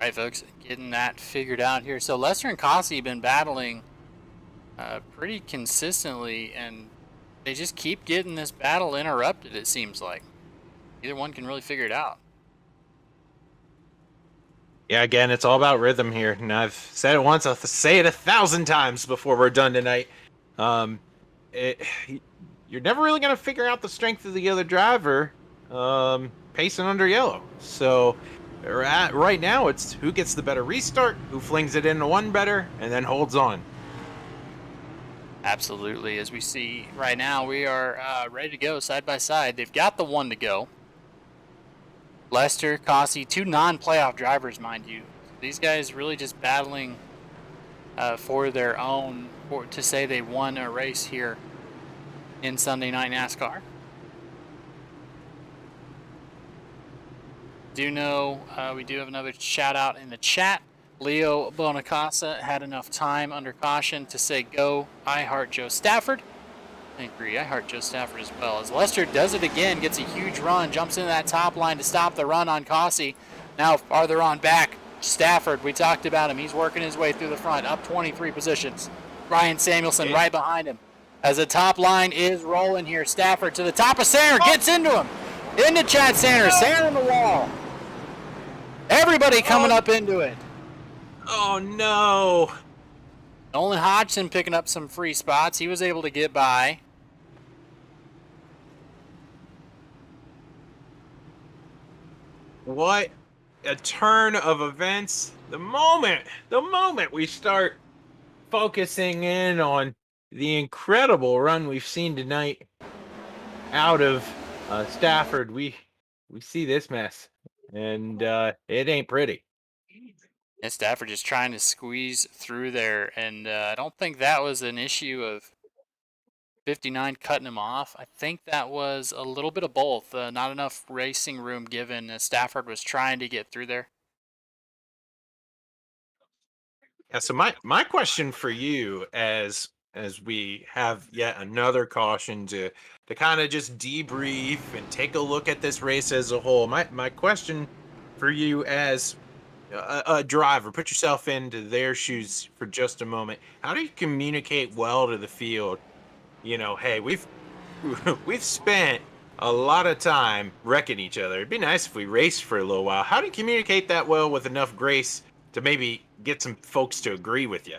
All right, folks, getting that figured out here. So Lester and Cossey have been battling pretty consistently, and they just keep getting this battle interrupted, it seems like. Either one can really figure it out. Yeah, again, it's all about rhythm here, and I've said it once, I'll say it 1,000 times before we're done tonight. You're never really going to figure out the strength of the other driver pacing under yellow. So right now, it's who gets the better restart, who flings it into one better, and then holds on. Absolutely. As we see right now, we are ready to go side by side. They've got the one to go. Lester, Cossey, two non-playoff drivers, mind you. These guys really just battling for their own, to say they won a race here in Sunday Night NASCAR. Do know we do have another shout out in the chat. Leo Bonacasa had enough time under caution to say go I Heart Joe Stafford. I agree, I heart Joe Stafford as well. As Lester does it again, gets a huge run, jumps into that top line to stop the run on Cossey. Now farther on back, Stafford, we talked about him. He's working his way through the front, up 23 positions. Ryan Samuelson right behind him. As the top line is rolling here, Stafford to the top of Sanger, gets into him. Into Chad Sanders, Sanger on the wall. Everybody coming up into it. Oh, no. Nolan Hodgson picking up some free spots. He was able to get by. What a turn of events. The moment we start focusing in on the incredible run we've seen tonight out of Stafford, we see this mess, and it ain't pretty. And Stafford just trying to squeeze through there, and I don't think that was an issue of 59 cutting him off. I think that was a little bit of both. Not enough racing room given as Stafford was trying to get through there. Yeah, so my question for you, as we have yet another caution to kind of just debrief and take a look at this race as a whole. My question for you as a driver, put yourself into their shoes for just a moment. How do you communicate well to the field? Hey, we've spent a lot of time wrecking each other. It'd be nice if we raced for a little while. How do you communicate that well with enough grace to maybe get some folks to agree with you?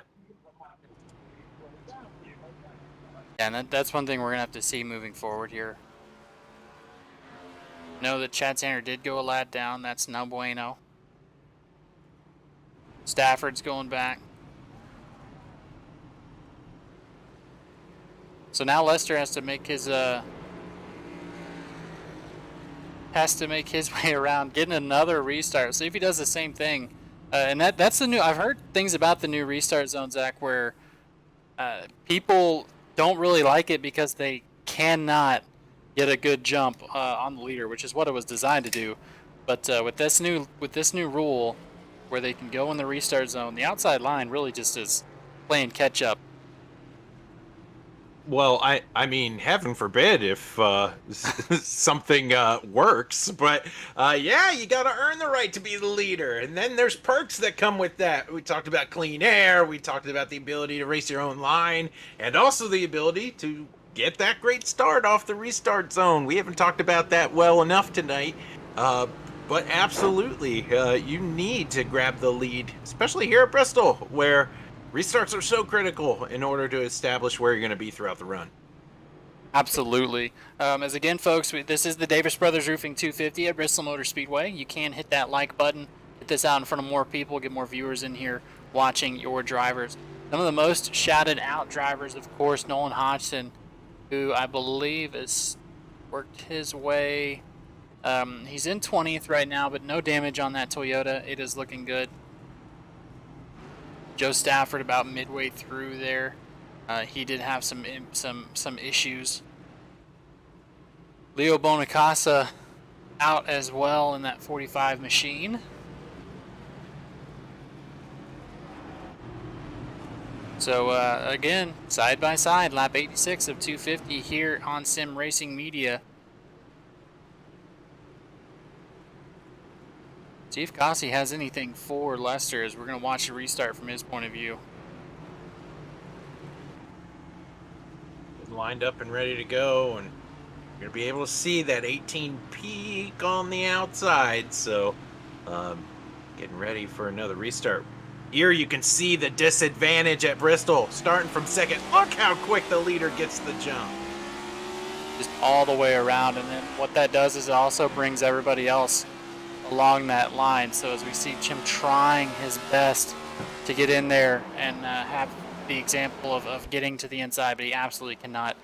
Yeah, and that's one thing we're going to have to see moving forward here. Know that Chad Sander did go a lad down. That's no bueno. Stafford's going back. So now Lester has to make his way around, getting another restart. See if he does the same thing. And that's the new. I've heard things about the new restart zone, Zach, where people don't really like it because they cannot get a good jump on the leader, which is what it was designed to do. But with this new rule, where they can go in the restart zone, the outside line really just is playing catch up. Well, I mean, heaven forbid if something works, but yeah, you got to earn the right to be the leader, and then there's perks that come with that. We talked about clean air, we talked about the ability to race your own line, and also the ability to get that great start off the restart zone. We haven't talked about that well enough tonight, but absolutely, you need to grab the lead, especially here at Bristol, where restarts are so critical in order to establish where you're going to be throughout the run. Absolutely. As again, folks, this is the Davis Brothers Roofing 250 at Bristol Motor Speedway. You can hit that like button, get this out in front of more people, get more viewers in here watching your drivers. Some of the most shouted out drivers, of course, Nolan Hodgson, who I believe has worked his way. He's in 20th right now, but no damage on that Toyota. It is looking good. Joe Stafford about midway through there. He did have some issues. Leo Bonacasa out as well in that 45 machine. So again, side by side, lap 86 of 250 here on Sim Racing Media. See if Kossi has anything for Lester as we're going to watch the restart from his point of view. Lined up and ready to go, and you're going to be able to see that 18 peak on the outside, so getting ready for another restart. Here you can see the disadvantage at Bristol, starting from second. Look how quick the leader gets the jump. Just all the way around, and then what that does is it also brings everybody else along that line. So as we see Jim trying his best to get in there and have the example of getting to the inside, but he absolutely cannot.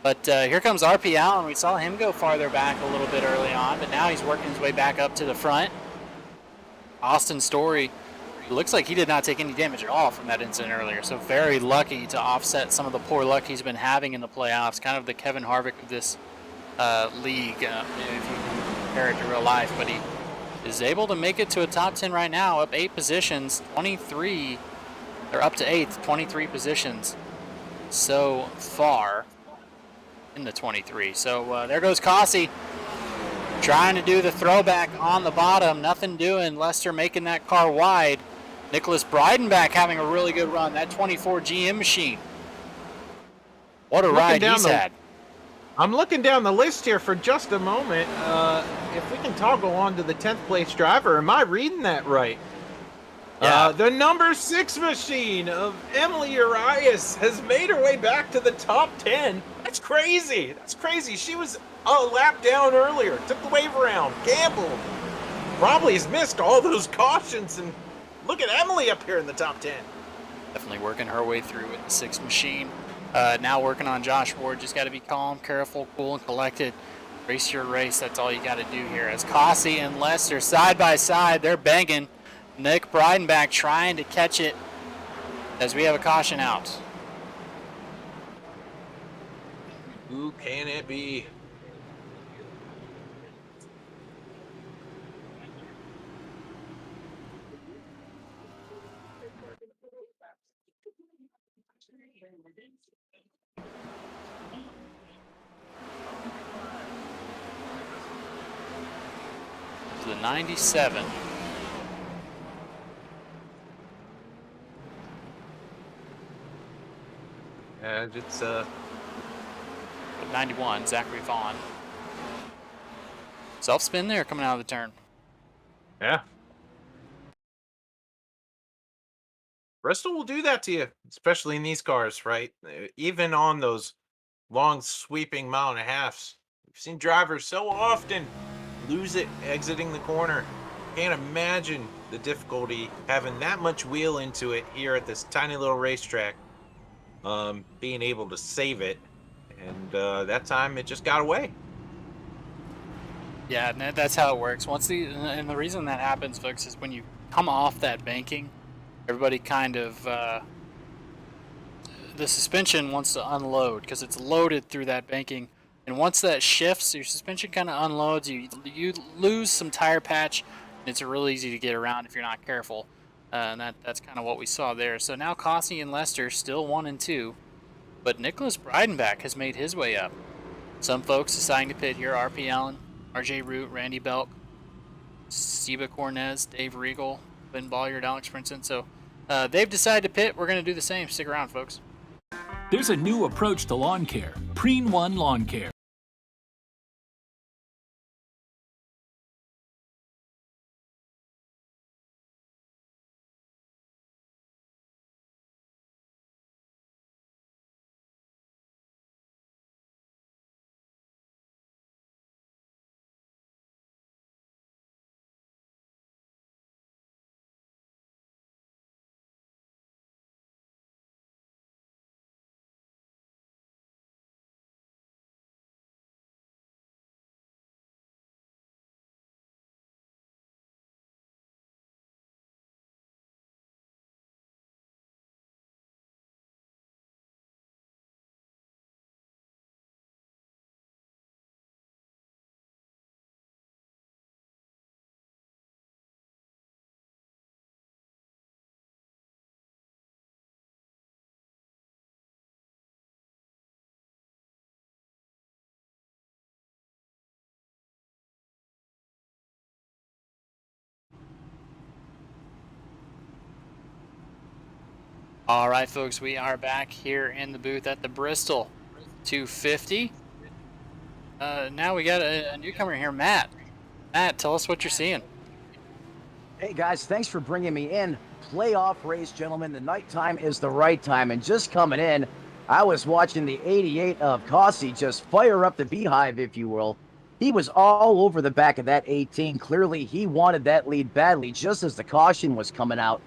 But here comes RP Allen. We saw him go farther back a little bit early on, but now he's working his way back up to the front. Austin Story, looks like he did not take any damage at all from that incident earlier, so very lucky to offset some of the poor luck he's been having in the playoffs. Kind of the Kevin Harvick of this league, if you compare it to real life, but he is able to make it to a top 10 right now, up 8 positions, 23, or up to 8th, 23 positions so far in the 23. So there goes Kossi, trying to do the throwback on the bottom, nothing doing. Lester making that car wide. Nicholas Breidenbach having a really good run, that 24 GM machine. What a ride he's had. I'm looking down the list here for just a moment. If we can toggle on to the 10th place driver, am I reading that right? Yeah. The number 6 machine of Emily Urias has made her way back to the top 10. That's crazy. That's crazy. She was a lap down earlier, took the wave around, gambled. Probably has missed all those cautions, and look at Emily up here in the top 10. Definitely working her way through with the 6 machine. Now working on Josh Ward. Just got to be calm, careful, cool, and collected. Race your race. That's all you got to do here. As Kossi and Lester side by side, they're banging. Nick Breidenbach trying to catch it as we have a caution out. Who can it be? To the 97. And it's 91, Zachary Vaughn. Self-spin there coming out of the turn. yeah. Bristol will do that to you, especially in these cars, right? Even on those long sweeping mile and a halves. We've seen drivers so often lose it exiting the corner. Can't imagine the difficulty having that much wheel into it here at this tiny little racetrack. Being able to save it, and that time it just got away. Yeah, and that's how it works. And the reason that happens, folks, is when you come off that banking, everybody kind of the suspension wants to unload because it's loaded through that banking, and once that shifts, your suspension kind of unloads. You lose some tire patch, and it's real easy to get around if you're not careful. And that's kind of what we saw there. So now Cossey and Lester still 1 and 2, but Nicholas Breidenbach has made his way up. Some folks deciding to pit here: R.P. Allen, R.J. Root, Randy Belk, Seba Cornez, Dave Regal, Ben Bolliard, Alex Princeton. So they've decided to pit. We're going to do the same. Stick around, folks. There's a new approach to lawn care. Preen One Lawn Care. All right, folks, we are back here in the booth at the Bristol 250. Now we got a newcomer here, Matt. Matt, tell us what you're seeing. Hey guys, thanks for bringing me in. Playoff race, gentlemen. The nighttime is the right time. And just coming in, I was watching the 88 of Cossey just fire up the beehive, if you will. He was all over the back of that 18. Clearly, he wanted that lead badly, just as the caution was coming out.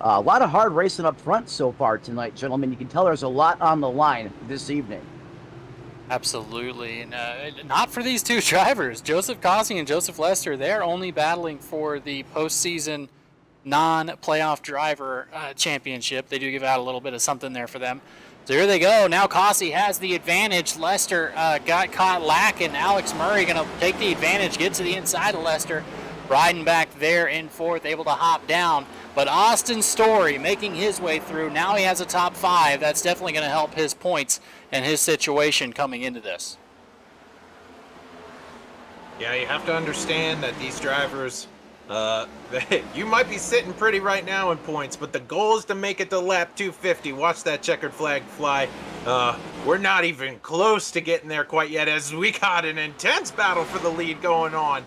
A lot of hard racing up front so far tonight, gentlemen. You can tell there's a lot on the line this evening. Absolutely, and not for these two drivers. Joseph Cossey and Joseph Lester, they're only battling for the postseason non-playoff driver championship. They do give out a little bit of something there for them. So here they go. Now Cossey has the advantage. Lester got caught lacking. Alex Murray going to take the advantage, get to the inside of Lester. Breidenbach there in fourth, able to hop down. But Austin Story making his way through. Now he has a top 5. That's definitely going to help his points and his situation coming into this. Yeah, you have to understand that these drivers, you might be sitting pretty right now in points, but the goal is to make it to lap 250. Watch that checkered flag fly. We're not even close to getting there quite yet, as we got an intense battle for the lead going on.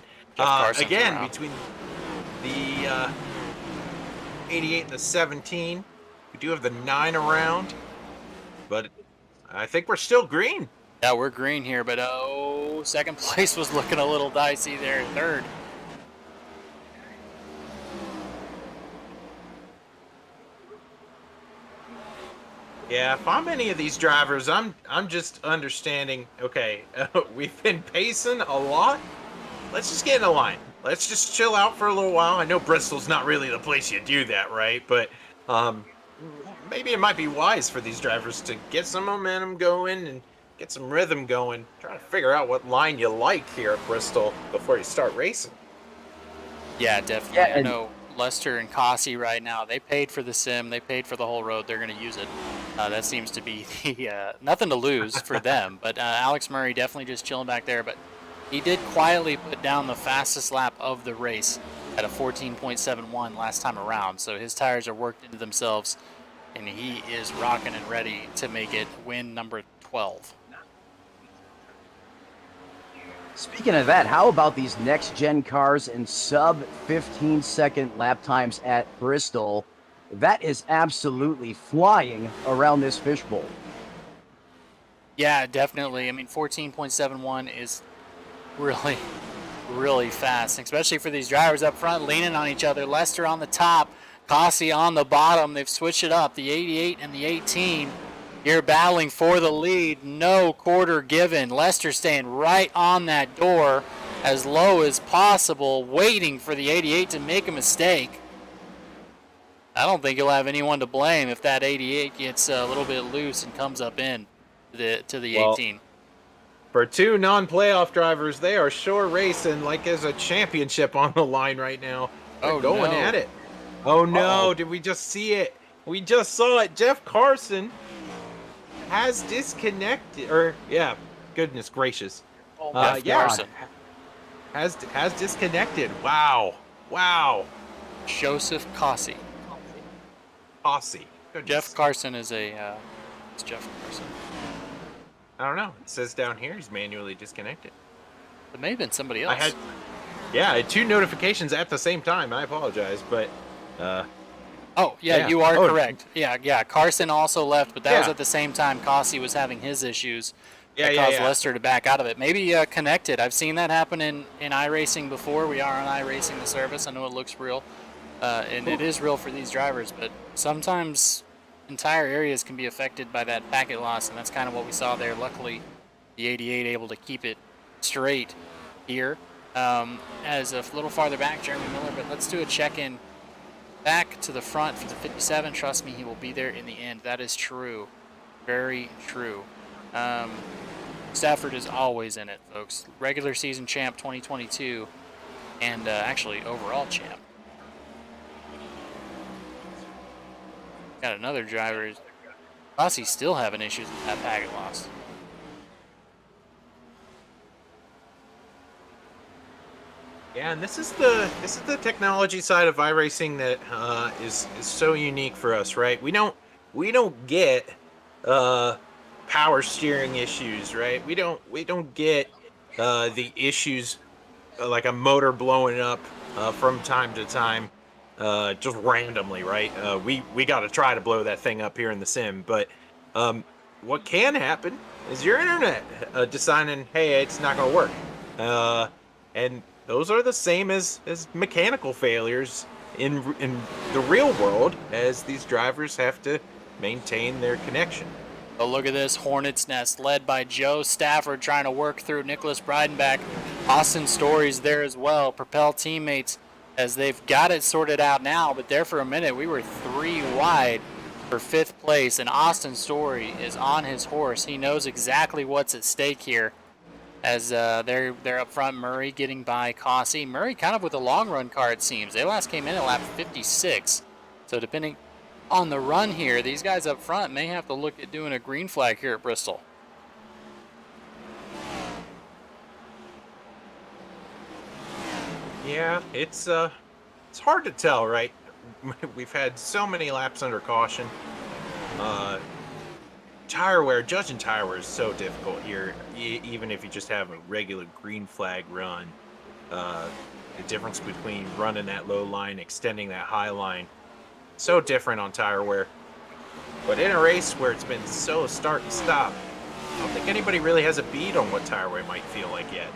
Again, between the 88 and the 17. We do have the 9 around, but I think we're still green. Yeah, we're green here, but second place was looking a little dicey there. Third. Yeah, if I'm any of these drivers, I'm just understanding, okay, we've been pacing a lot. Let's just get in a line. Let's just chill out for a little while. I know Bristol's not really the place you do that, right? But maybe it might be wise for these drivers to get some momentum going and get some rhythm going. Try to figure out what line you like here at Bristol before you start racing. Yeah, definitely. Yeah, I know Lester and Cossey right now, they paid for the sim, they paid for the whole road, they're going to use it. That seems to be the, nothing to lose for them, but Alex Murray definitely just chilling back there, but he did quietly put down the fastest lap of the race at a 14.71 last time around, so his tires are worked into themselves, and he is rocking and ready to make it win number 12. Speaking of that, how about these next-gen cars in sub-15-second lap times at Bristol? That is absolutely flying around this fishbowl. Yeah, definitely. I mean, 14.71 is really, really fast, especially for these drivers up front leaning on each other. Lester on the top, Cossey on the bottom. They've switched it up, the 88 and the 18. You're battling for the lead, no quarter given. Lester staying right on that door as low as possible, waiting for the 88 to make a mistake. I don't think you'll have anyone to blame if that 88 gets a little bit loose and comes up in to the 18. For two non-playoff drivers, they are sure racing like there's a championship on the line right now. They're going at it. Oh no, did we just see it? We just saw it. Jeff Carson has disconnected, or yeah, goodness gracious. Carson has disconnected. Wow. Joseph Cossey. Jeff Carson is it's Jeff Carson. I don't know. It says down here he's manually disconnected. It may have been somebody else. I had two notifications at the same time. I apologize, but you are correct. Yeah. Carson also left, but that was at the same time Cossey was having his issues. That caused Lester to back out of it. Maybe connected. I've seen that happen in iRacing before. We are on iRacing, the service. I know it looks real, and it is real for these drivers, but sometimes entire areas can be affected by that packet loss, and that's kind of what we saw there. Luckily, the 88 able to keep it straight here. As a little farther back, Jeremy Miller, but let's do a check-in back to the front for the 57. Trust me, he will be there in the end. That is true. Very true. Stafford is always in it, folks. Regular season champ 2022, and actually overall champ. Got another driver. Cossey's still having issues with that packet loss. Yeah, and this is the technology side of iRacing that is so unique for us, right? We don't get power steering issues, right? We don't get the issues like a motor blowing up from time to time just randomly, right? We got to try to blow that thing up here in the sim, but what can happen is your internet deciding, hey, it's not going to work, and those are the same as mechanical failures in the real world, as these drivers have to maintain their connection. Oh, look at this Hornet's Nest led by Joe Stafford trying to work through Nicholas Breidenbach. Austin Story's there as well. Propel teammates as they've got it sorted out now, but there for a minute we were 3 wide for 5th place, and Austin Story is on his horse. He knows exactly what's at stake here. As they're up front, Murray getting by Cossey. Murray kind of with a long run car, it seems. They last came in at lap 56. So depending on the run here, these guys up front may have to look at doing a green flag here at Bristol. Yeah, it's hard to tell, right? We've had so many laps under caution. Tire wear, judging tire wear is so difficult here, even if you just have a regular green flag run. The difference between running that low line, extending that high line, so different on tire wear. But in a race where it's been so start and stop, I don't think anybody really has a bead on what tire wear might feel like yet.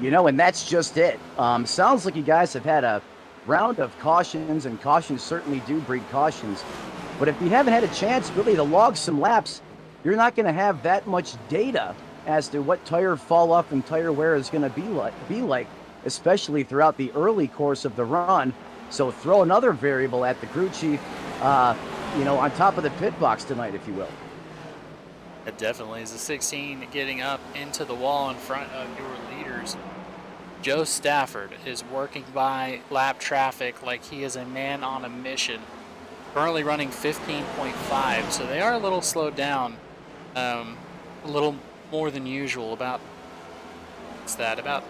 You know, and that's just it. Sounds like you guys have had a round of cautions, and cautions certainly do breed cautions. But if you haven't had a chance really to log some laps, you're not going to have that much data as to what tire fall off and tire wear is going to be like, especially throughout the early course of the run. So throw another variable at the crew chief, on top of the pit box tonight, if you will. It definitely is. A 16 getting up into the wall in front of your leaders. Joe Stafford is working by lap traffic like he is a man on a mission. Currently running 15.5, so they are a little slowed down, a little more than usual. About about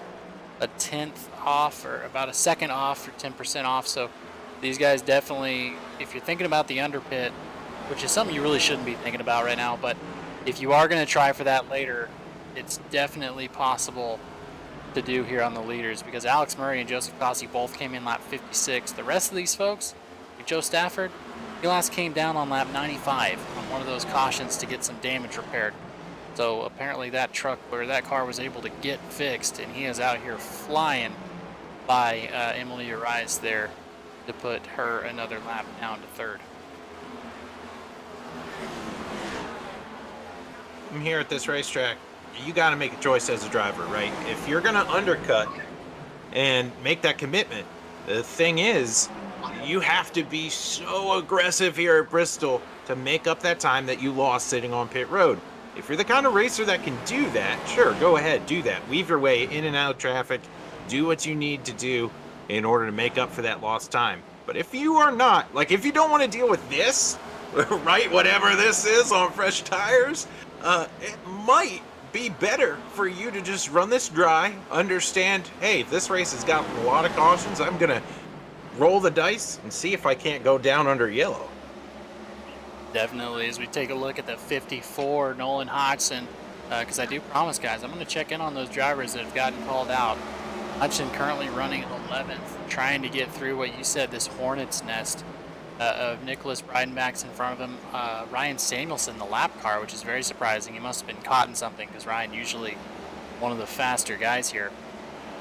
a tenth off, or about a second off, or 10% off. So these guys definitely, if you're thinking about the underpit, which is something you really shouldn't be thinking about right now, but if you are going to try for that later, it's definitely possible to do here on the leaders, because Alex Murray and Joseph Cossie both came in lap 56. The rest of these folks, like Joe Stafford, he last came down on lap 95 on one of those cautions to get some damage repaired. So apparently that truck, or that car, was able to get fixed, and he is out here flying by Emily Urias there to put her another lap down to third. I'm here at this racetrack. You got to make a choice as a driver, right? If you're going to undercut and make that commitment, the thing is, you have to be so aggressive here at Bristol to make up that time that you lost sitting on pit road. If you're the kind of racer that can do that, sure, go ahead, do that. Weave your way in and out of traffic. Do what you need to do in order to make up for that lost time. But if you are not, like if you don't want to deal with this, right, whatever this is on fresh tires, it might be better for you to just run this dry, understand, hey, this race has got a lot of cautions. I'm going to roll the dice and see if I can't go down under yellow. Definitely, as we take a look at the 54, Nolan Hodgson, because I do promise, guys, I'm going to check in on those drivers that have gotten called out. Hodgson currently running 11th, trying to get through what you said, this hornet's nest of Nicholas Breidenbach's in front of him. Ryan Samuelson, the lap car, which is very surprising. He must have been caught in something, because Ryan usually one of the faster guys here.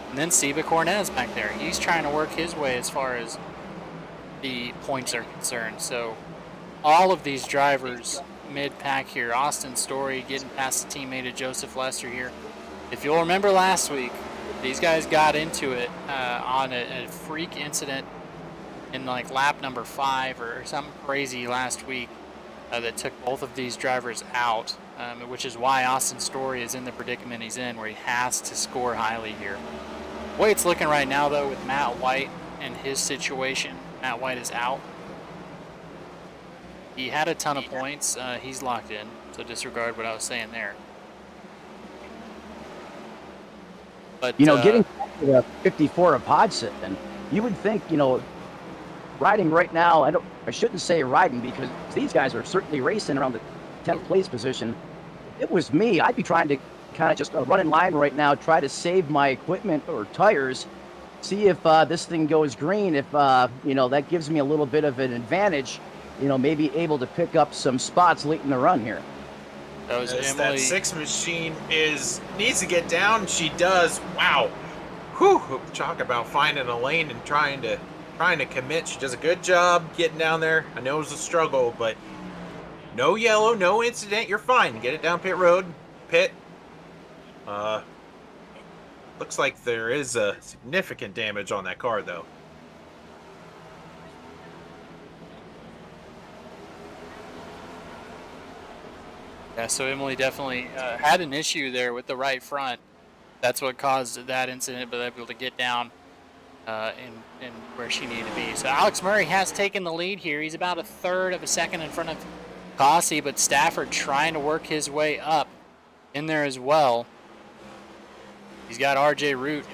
And then Seba Cornez back there. He's trying to work his way as far as the points are concerned. So all of these drivers mid-pack here. Austin Story getting past the teammate of Joseph Lester here. If you'll remember last week, these guys got into it on a freak incident in like lap number 5 or something crazy last week that took both of these drivers out, which is why Austin Story is in the predicament he's in, where he has to score highly here. The way it's looking right now, though, with Matt White and his situation, Matt White is out. He had a ton of points. He's locked in, so disregard what I was saying there. But You know, getting back to the 54 of Hodgson, you would think, you know, riding right now, I shouldn't say riding, because these guys are certainly racing around the 10th place position. If it was me, I'd be trying to kind of just run in line right now, try to save my equipment or tires, see if this thing goes green. If, you know, that gives me a little bit of an advantage, you know, maybe able to pick up some spots late in the run here. That 6 machine needs to get down. She does. Wow. Whew. Talk about finding a lane and trying to commit. She does a good job getting down there. I know it was a struggle, but no yellow, no incident. You're fine. Get it down pit road. Pit. Looks like there is a significant damage on that car, though. Yeah, so Emily definitely had an issue there with the right front. That's what caused that incident, but able to get down in where she needed to be. So Alex Murray has taken the lead here. He's about a third of a second in front of Cossie, but Stafford trying to work his way up in there as well. He's got RJ Root,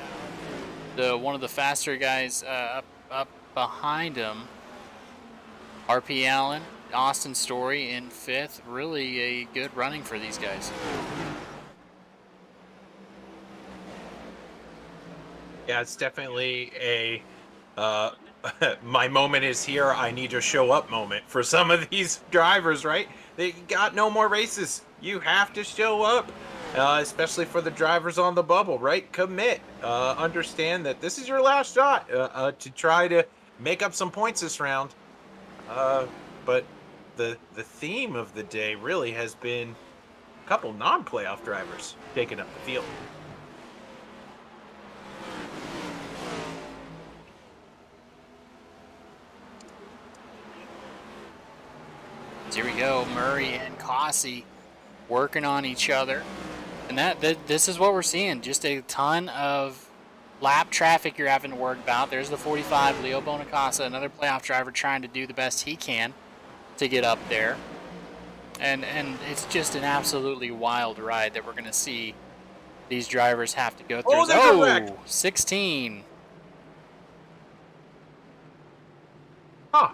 one of the faster guys up behind him. RP Allen, Austin Story in 5th. Really a good running for these guys. Yeah, it's definitely a my moment is here, I need to show up moment for some of these drivers, right? They got no more races. You have to show up, especially for the drivers on the bubble, right? Commit. Understand that this is your last shot to try to make up some points this round. But the theme of the day really has been a couple non-playoff drivers taking up the field. Here we go, Murray and Cossie working on each other. And this is what we're seeing, just a ton of lap traffic you're having to worry about. There's the 45, Leo Bonacasa, another playoff driver trying to do the best he can to get up there. And it's just an absolutely wild ride that we're going to see these drivers have to go through. Oh, there's a wreck. 16. Huh.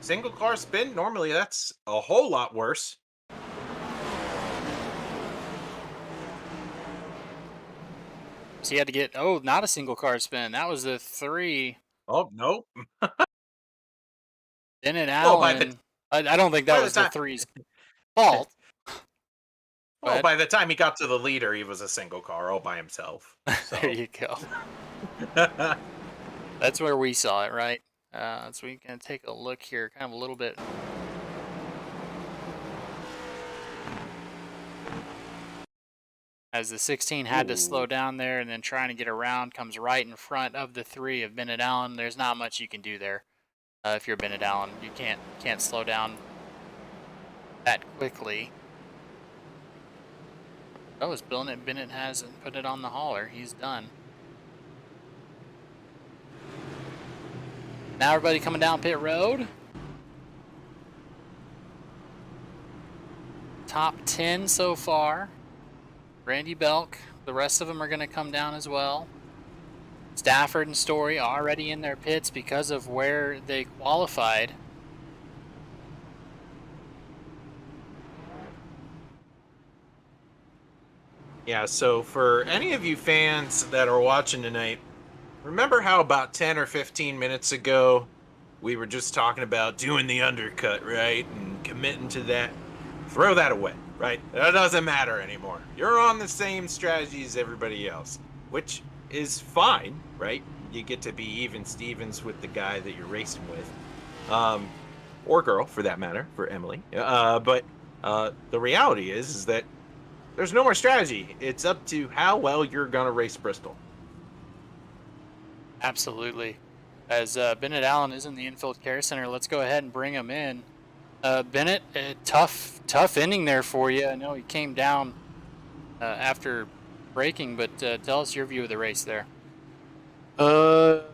Single car spin? Normally that's a whole lot worse. So he had to get, not a single car spin. That was the 3. Oh, no. Bennett Well, Allen. I don't think that was the 3's fault. Well, by the time he got to the leader, he was a single car all by himself. So. There you go. That's where we saw it, right? So we can take a look here, kind of a little bit. As the 16 had to slow down there and then trying to get around, comes right in front of the 3 of Bennett Allen. There's not much you can do there. If you're Bennett Allen, you can't slow down that quickly. Oh, it's Bennett hasn't put it on the hauler. He's done. Now everybody coming down pit road. Top 10 so far. Randy Belk. The rest of them are going to come down as well. Stafford and Story already in their pits because of where they qualified. Yeah, so for any of you fans that are watching tonight, remember how about 10 or 15 minutes ago we were just talking about doing the undercut, right? And committing to that. Throw that away, right? That doesn't matter anymore. You're on the same strategy as everybody else, which is fine, right? You get to be even Stevens with the guy that you're racing with. Or girl, for that matter, for Emily. But the reality is that there's no more strategy. It's up to how well you're going to race Bristol. Absolutely. As Bennett Allen is in the infield care center, let's go ahead and bring him in. Bennett, a tough inning there for you. I know he came down after braking, but tell us your view of the race there. No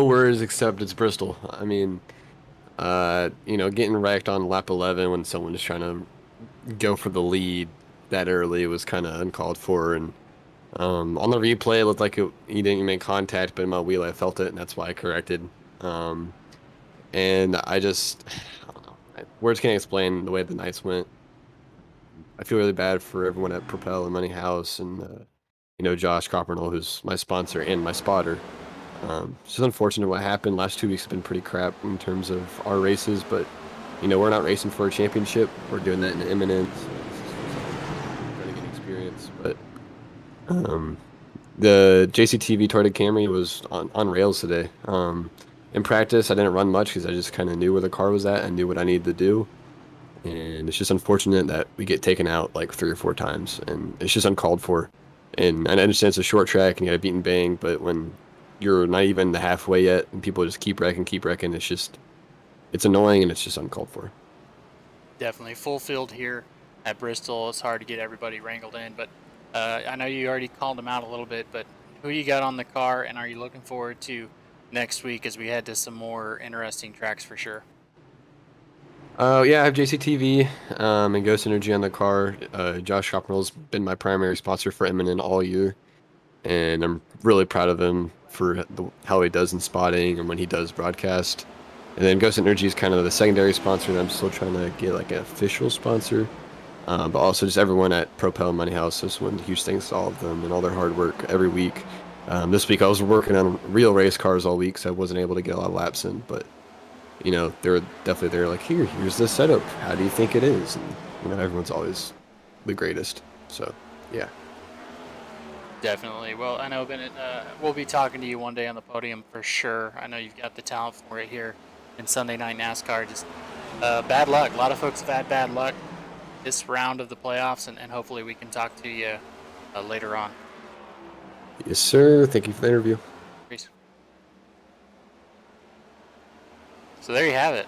words except it's Bristol. I mean, getting wrecked on lap 11 when someone is trying to go for the lead that early was kind of uncalled for. And on the replay, it looked like he didn't make contact, but in my wheel, I felt it, and that's why I corrected. And I don't know. Words can't explain the way the nights went. I feel really bad for everyone at Propel and Money House and, Josh Coppernell, who's my sponsor and my spotter. It's just unfortunate what happened. Last 2 weeks have been pretty crap in terms of our races, but, we're not racing for a championship. We're doing that in Eminence. Trying to get experience. But the JCTV Toyota Camry was on rails today. In practice, I didn't run much because I just kind of knew where the car was at and knew what I needed to do. And it's just unfortunate that we get taken out like 3 or 4 times, and it's just uncalled for. And I understand it's a short track and you got to beat and bang, but when you're not even the halfway yet and people just keep wrecking, it's annoying and it's just uncalled for. Definitely full field here at Bristol. It's hard to get everybody wrangled in, but I know you already called them out a little bit, but who you got on the car, and are you looking forward to next week as we head to some more interesting tracks for sure? Yeah, I have JCTV and Ghost Energy on the car. Josh Coppernell's been my primary sponsor for Eminent all year, and I'm really proud of him for how he does in spotting and when he does broadcast. And then Ghost Energy is kind of the secondary sponsor, and I'm still trying to get like an official sponsor. But also just everyone at Propel Money House. Just one huge thanks to all of them and all their hard work every week. This week I was working on real race cars all week, so I wasn't able to get a lot of laps in, but they were definitely there like, here's the setup. How do you think it is? And everyone's always the greatest. So, yeah. Definitely. Well, I know, Bennett, we'll be talking to you one day on the podium for sure. I know you've got the talent for it here in Sunday Night NASCAR. Just bad luck. A lot of folks have had bad luck this round of the playoffs, and hopefully we can talk to you later on. Yes, sir. Thank you for the interview. Peace. So there you have it.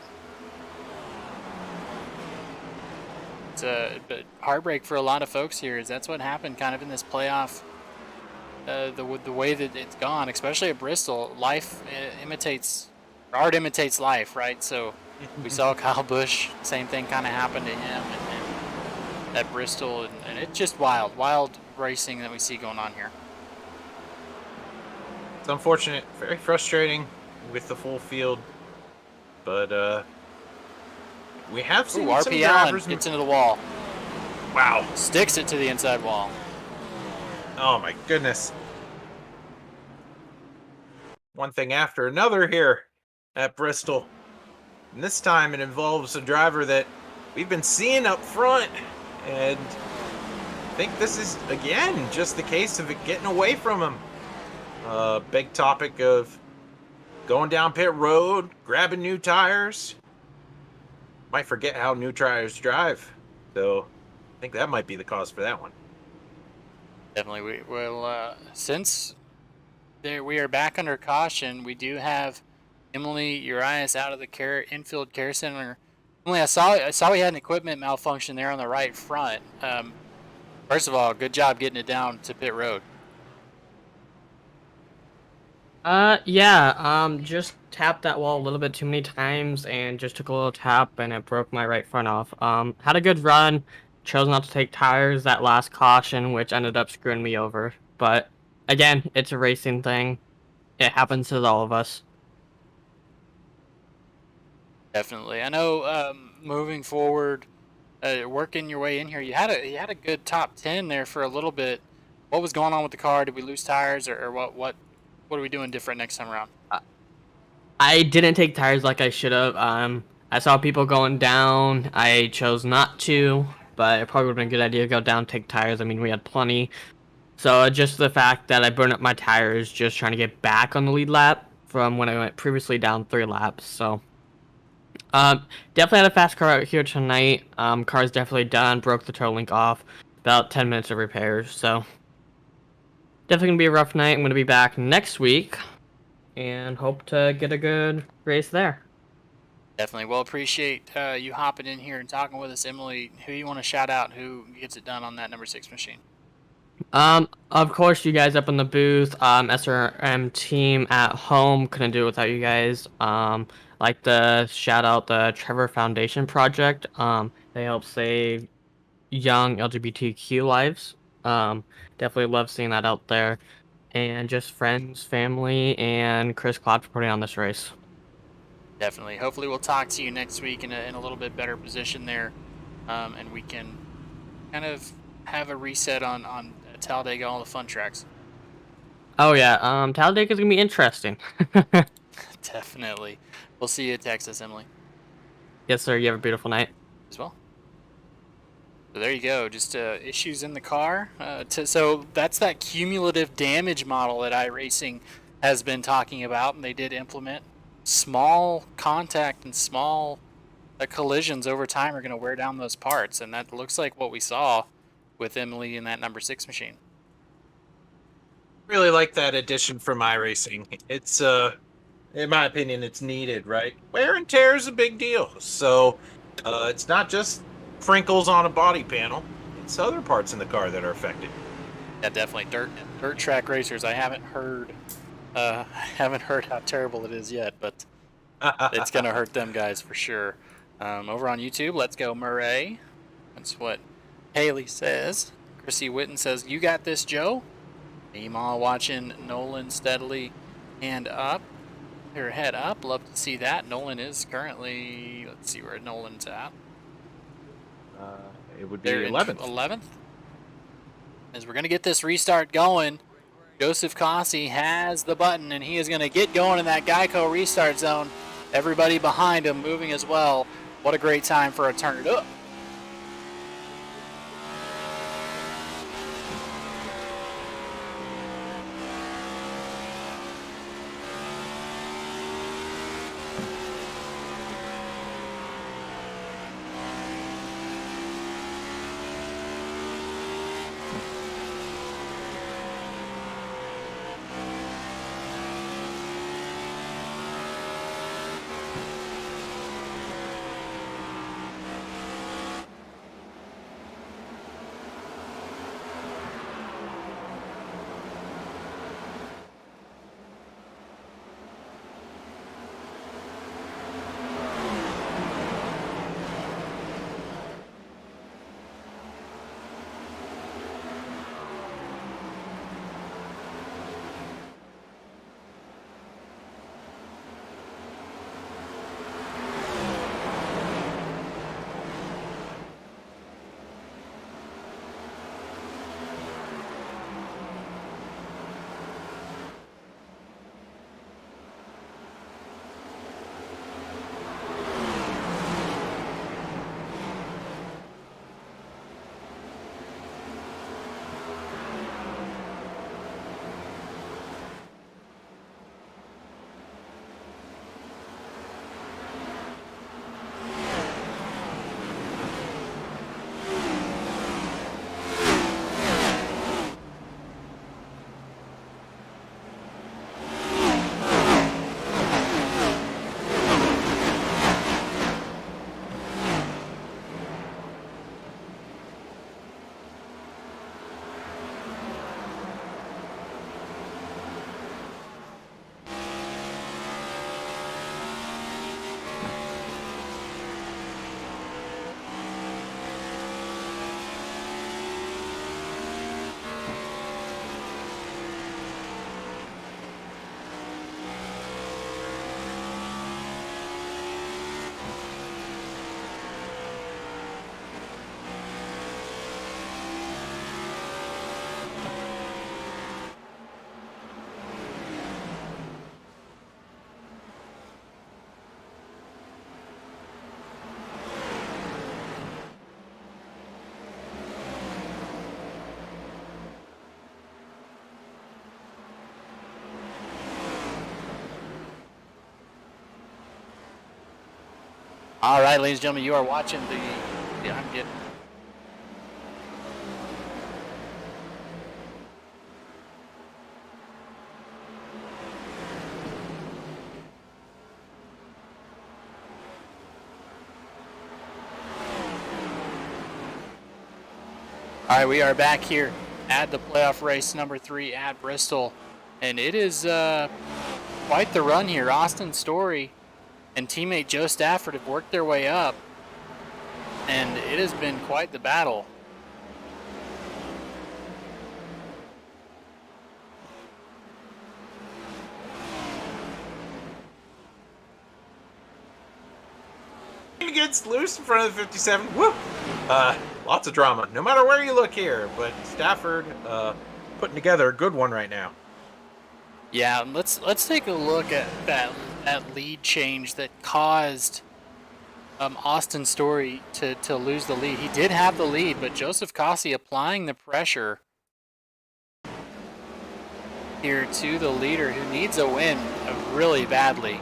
It's a heartbreak for a lot of folks here, as that's what happened kind of in this playoff the way that it's gone, especially at Bristol. Art imitates life, right? So we saw Kyle Busch, same thing kind of happened to him and at Bristol, and it's just wild racing that we see going on here. It's unfortunate, very frustrating with the full field, but we have seen some RP Allen drivers. gets into the wall. Wow. Sticks it to the inside wall. Oh my goodness. One thing after another here at Bristol. And this time it involves a driver that we've been seeing up front. And I think this is, again, just the case of it getting away from him. Big topic of going down pit road, grabbing new tires. Might forget how new tires drive. So I think that might be the cause for that one. Definitely. Since we are back under caution, we do have Emily Urias out of the infield care center. Emily, I saw we had an equipment malfunction there on the right front. First of all, good job getting it down to pit road. Just tapped that wall a little bit too many times and just took a little tap and it broke my right front off. Had a good run, chose not to take tires that last caution, which ended up screwing me over. But again, it's a racing thing. It happens to all of us. Definitely. I know, moving forward, working your way in here, you had a good top 10 there for a little bit. What was going on with the car? Did we lose tires or what are we doing different next time around? I didn't take tires like I should have. I saw people going down. I chose not to, but it probably would have been a good idea to go down and take tires. I mean, we had plenty. So just the fact that I burned up my tires just trying to get back on the lead lap from when I went previously down 3 laps. So definitely had a fast car out here tonight. Car's definitely done. Broke the toe link off. About 10 minutes of repairs. So definitely going to be a rough night. I'm going to be back next week and hope to get a good race there. Definitely. Well, appreciate you hopping in here and talking with us. Emily, who you want to shout out? Who gets it done on that number 6 machine? Of course, you guys up in the booth, SRM team at home, couldn't do it without you guys. Like to shout out the Trevor Foundation Project. They help save young LGBTQ lives. Definitely love seeing that out there. And just friends, family, and Chris Clapp for putting on this race. Definitely. Hopefully we'll talk to you next week in a little bit better position there, and we can kind of have a reset on Talladega, all the fun tracks. Oh yeah, Talladega is gonna be interesting. Definitely. We'll see you at Texas, Emily. Yes, sir. You have a beautiful night. As well. So there you go. Just issues in the car. So that's that cumulative damage model that iRacing has been talking about, and they did implement. Small contact and small collisions over time are going to wear down those parts, and that looks like what we saw with Emily in that number 6 machine. Really like that addition from iRacing. It's in my opinion, it's needed, right? Wear and tear is a big deal. So it's not just crinkles on a body panel, it's other parts in the car that are affected. Yeah, definitely. Dirt track racers. I haven't heard how terrible it is yet, but it's gonna hurt them guys for sure. Over on YouTube, let's go Murray. That's what Haley says. Chrissy Witten says, "You got this, Joe." Email watching Nolan steadily head up. Love to see that. Nolan is currently, let's see where Nolan's at. It would be They're 11th. 11th. As we're going to get this restart going, Joseph Cossey has the button, and he is going to get going in that Geico restart zone. Everybody behind him moving as well. What a great time for a turn it up. All right, ladies and gentlemen, you are watching the. Yeah, I'm getting. All right, we are back here at the playoff race number 3 at Bristol, and it is quite the run here. Austin Story and teammate Joe Stafford have worked their way up, and it has been quite the battle. Gets loose in front of the 57. Woo! Lots of drama, no matter where you look here. But Stafford putting together a good one right now. Yeah, let's take a look at that lead change that caused Austin Story to lose the lead. He did have the lead, but Joseph Cossey applying the pressure here to the leader who needs a win really badly.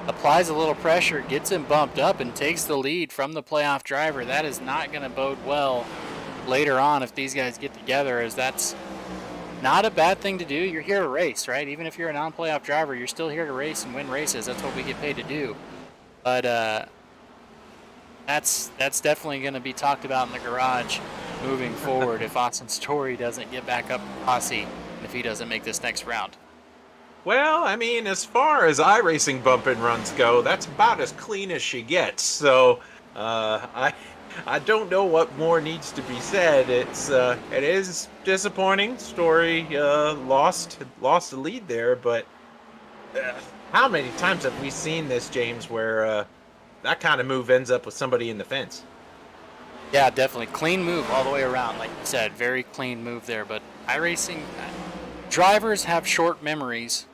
Applies a little pressure, gets him bumped up, and takes the lead from the playoff driver. That is not going to bode well later on if these guys get together, as that's not a bad thing to do. You're here to race, right? Even if you're a non-playoff driver, you're still here to race and win races. That's what we get paid to do. But that's definitely going to be talked about in the garage moving forward if Austin Story doesn't get back up to Cossey, if he doesn't make this next round. Well, I mean, as far as iRacing bump and runs go, that's about as clean as she gets. So, I don't know what more needs to be said. It is disappointing. Story lost the lead there, but how many times have we seen this, James, where that kind of move ends up with somebody in the fence? Yeah, definitely clean move all the way around, like you said, very clean move there. But iRacing drivers have short memories,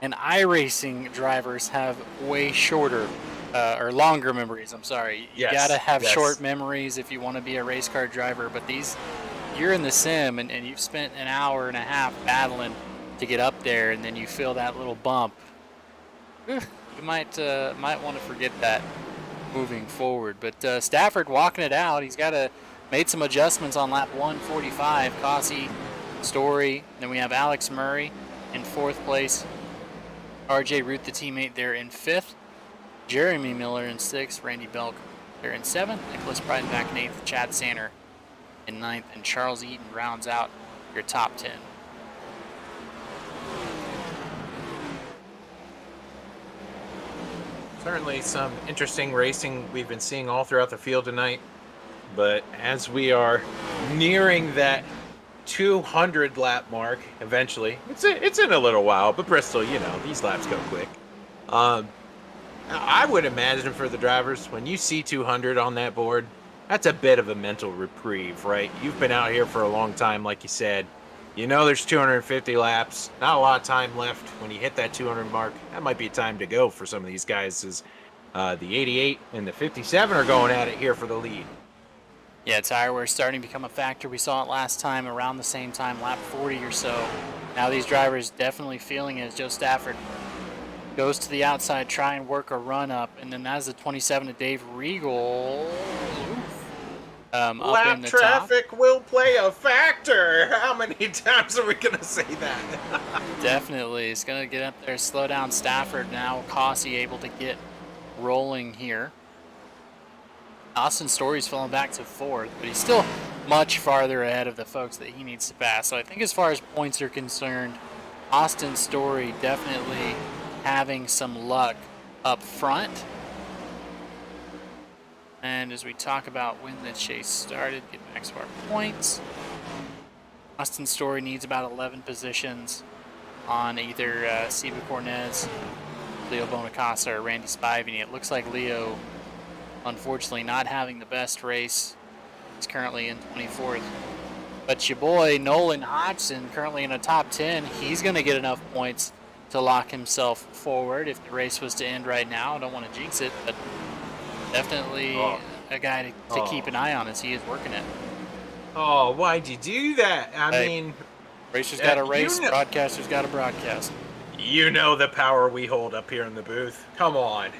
and iRacing drivers have way shorter or longer memories. I'm sorry. You gotta have short memories if you want to be a race car driver. But you're in the sim, and you've spent an hour and a half battling to get up there, and then you feel that little bump. You might want to forget that moving forward. But Stafford walking it out. He's made some adjustments on lap 145. Cossey, Story. Then we have Alex Murray in 4th place. RJ Root, the teammate, there in 5th. Jeremy Miller in 6th. Randy Belk there in 7th. Nicholas Breidenbach in 8th. Chad Sanner in 9th. And Charles Eaton rounds out your top 10. Certainly some interesting racing we've been seeing all throughout the field tonight. But as we are nearing that 200 lap mark eventually, it's in a little while, but Bristol, these laps go quick. I would imagine for the drivers, when you see 200 on that board, that's a bit of a mental reprieve, right? You've been out here for a long time, like you said. There's 250 laps, not a lot of time left. When you hit that 200 mark, that might be time to go for some of these guys, as the 88 and the 57 are going at it here for the lead. Yeah, tire wear starting to become a factor. We saw it last time around the same time, lap 40 or so. Now these drivers definitely feeling it as Joe Stafford goes to the outside, try and work a run up, and then that's the 27 to Dave Regal. Up in the traffic top. Will play a factor. How many times are we going to say that? Definitely. It's going to get up there, slow down Stafford. Now Cossey able to get rolling here. Austin Story's falling back to 4th, but he's still much farther ahead of the folks that he needs to pass. So I think as far as points are concerned, Austin Story definitely having some luck up front. And as we talk about when the chase started, get back to our points. Austin Story needs about 11 positions on either Siba Cornez, Leo Bonacasa, or Randy Spivey. It looks like Leo, unfortunately, not having the best race. He's currently in 24th. But your boy, Nolan Hodgson, currently in a top 10. He's going to get enough points to lock himself forward if the race was to end right now. I don't want to jinx it, but definitely a guy to keep an eye on as he is working it. Oh, why'd you do that? I mean, racers got to race, broadcasters got to broadcast. You know the power we hold up here in the booth. Come on.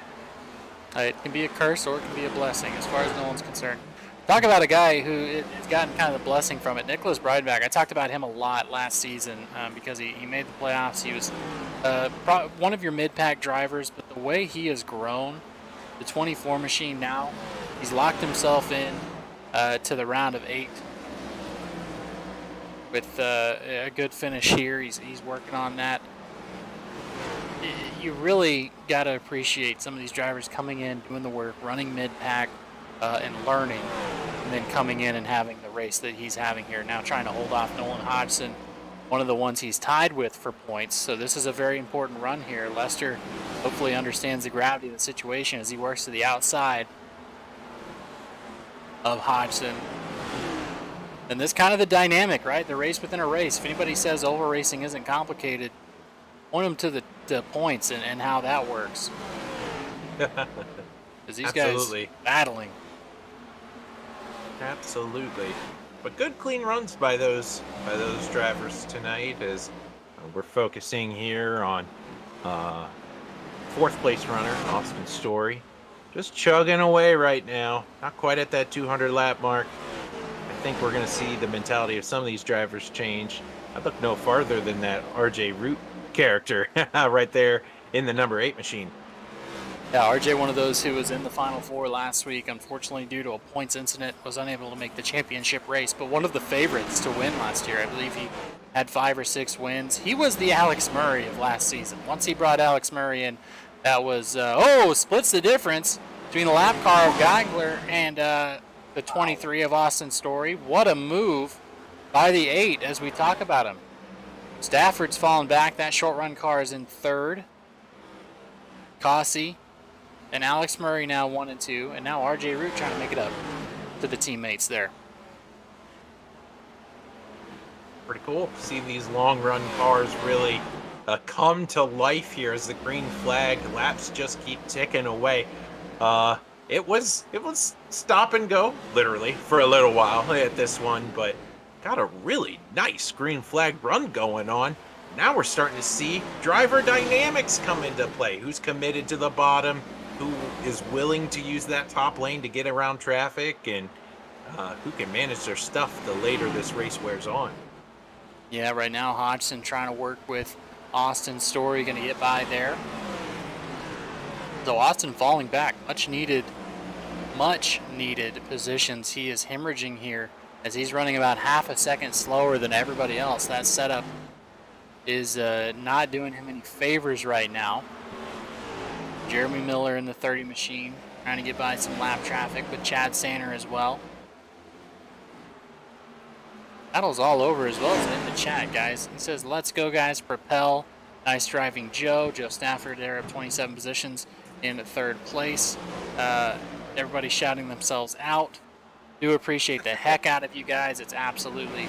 It can be a curse or it can be a blessing as far as Nolan's concerned. Talk about a guy who has gotten kind of the blessing from it. Nicholas Breidenbach, I talked about him a lot last season because he made the playoffs. He was one of your mid-pack drivers, but the way he has grown, the 24 machine now, he's locked himself in to the round of 8 with a good finish here. He's working on that. You really got to appreciate some of these drivers coming in, doing the work, running mid-pack, and learning, and then coming in and having the race that he's having here. Now trying to hold off Nolan Hodgson, one of the ones he's tied with for points. So this is a very important run here. Lester hopefully understands the gravity of the situation as he works to the outside of Hodgson. And this kind of the dynamic, right? The race within a race. If anybody says oval racing isn't complicated, point them to the points and how that works. Because these Absolutely. guys battling. Absolutely. But good clean runs by those drivers tonight as we're focusing here on 4th place runner, Austin Story. Just chugging away right now. Not quite at that 200 lap mark. I think we're going to see the mentality of some of these drivers change. I look no farther than that RJ Root character right there in the number 8 machine. Yeah, RJ, one of those who was in the Final Four last week, unfortunately due to a points incident, was unable to make the championship race, but one of the favorites to win last year. I believe he had 5 or 6 wins. He was the Alex Murray of last season. Once he brought Alex Murray in, that was, splits the difference between the lap car of Geigler and the 23 of Austin Story. What a move by the 8 as we talk about him. Stafford's fallen back. That short run car is in 3rd. Cossey and Alex Murray now 1 and 2, and now RJ Root trying to make it up to the teammates there. Pretty cool. See these long run cars really come to life here as the green flag laps just keep ticking away. It was stop and go literally for a little while at this one, but got a really nice green flag run going on. Now we're starting to see driver dynamics come into play. Who's committed to the bottom? Who is willing to use that top lane to get around traffic, and who can manage their stuff the later this race wears on. Yeah, right now Hodgson trying to work with Austin Story, going to get by there. So Austin falling back, much needed positions. He is hemorrhaging here as he's running about half a second slower than everybody else. That setup is not doing him any favors right now. Jeremy Miller in the 30 machine trying to get by some lap traffic with Chad Sanner as well. Battle's all over as well as in the chat, guys. He says, let's go, guys. Propel. Nice driving, Joe. Joe Stafford there up 27 positions in 3rd place. Everybody shouting themselves out. Do appreciate the heck out of you guys. It's absolutely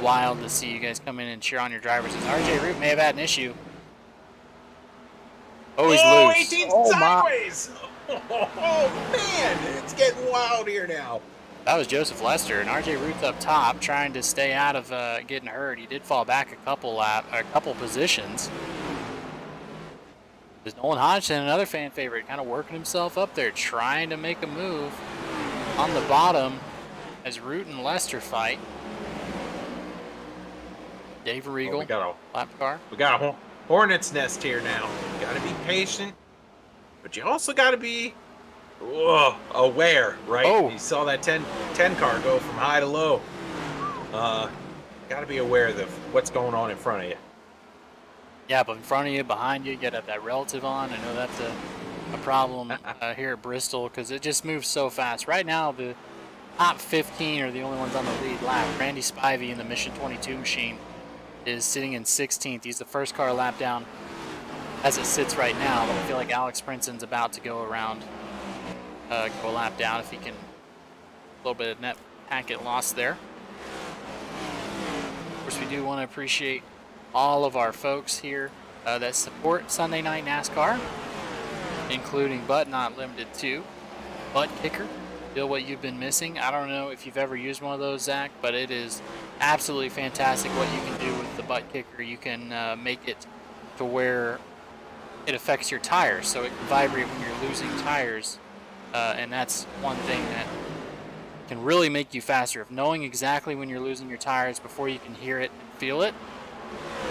wild to see you guys come in and cheer on your drivers. As RJ Root may have had an issue. Always loose. 18 sideways! Oh, man, it's getting wild here now. That was Joseph Lester, and RJ Root's up top trying to stay out of getting hurt. He did fall back a couple positions. There's Nolan Hodgson, another fan favorite, kind of working himself up there, trying to make a move on the bottom as Root and Lester fight. Dave Regal, lap car. We got a hornet's nest here now. You got to be patient, but you also got to be aware, right? Oh. You saw that 10 car go from high to low. Got to be aware of what's going on in front of you. Yeah, but in front of you, behind you, you got to have that relative on. I know that's a problem here at Bristol because it just moves so fast. Right now, the top 15 are the only ones on the lead lap. Randy Spivey in the Mission 22 machine is sitting in 16th. He's the first car lap down as it sits right now. But I feel like Alex Prinson's about to go around, go a lap down if he can. A little bit of net packet loss there. Of course, we do want to appreciate all of our folks here that support Sunday Night NASCAR, including but not limited to Buttkicker. Feel what you've been missing. I don't know if you've ever used one of those, Zach, but it is absolutely fantastic what you can do with the Buttkicker. You can make it to where it affects your tires, so it can vibrate when you're losing tires and that's one thing that can really make you faster. If knowing exactly when you're losing your tires before you can hear it and feel it,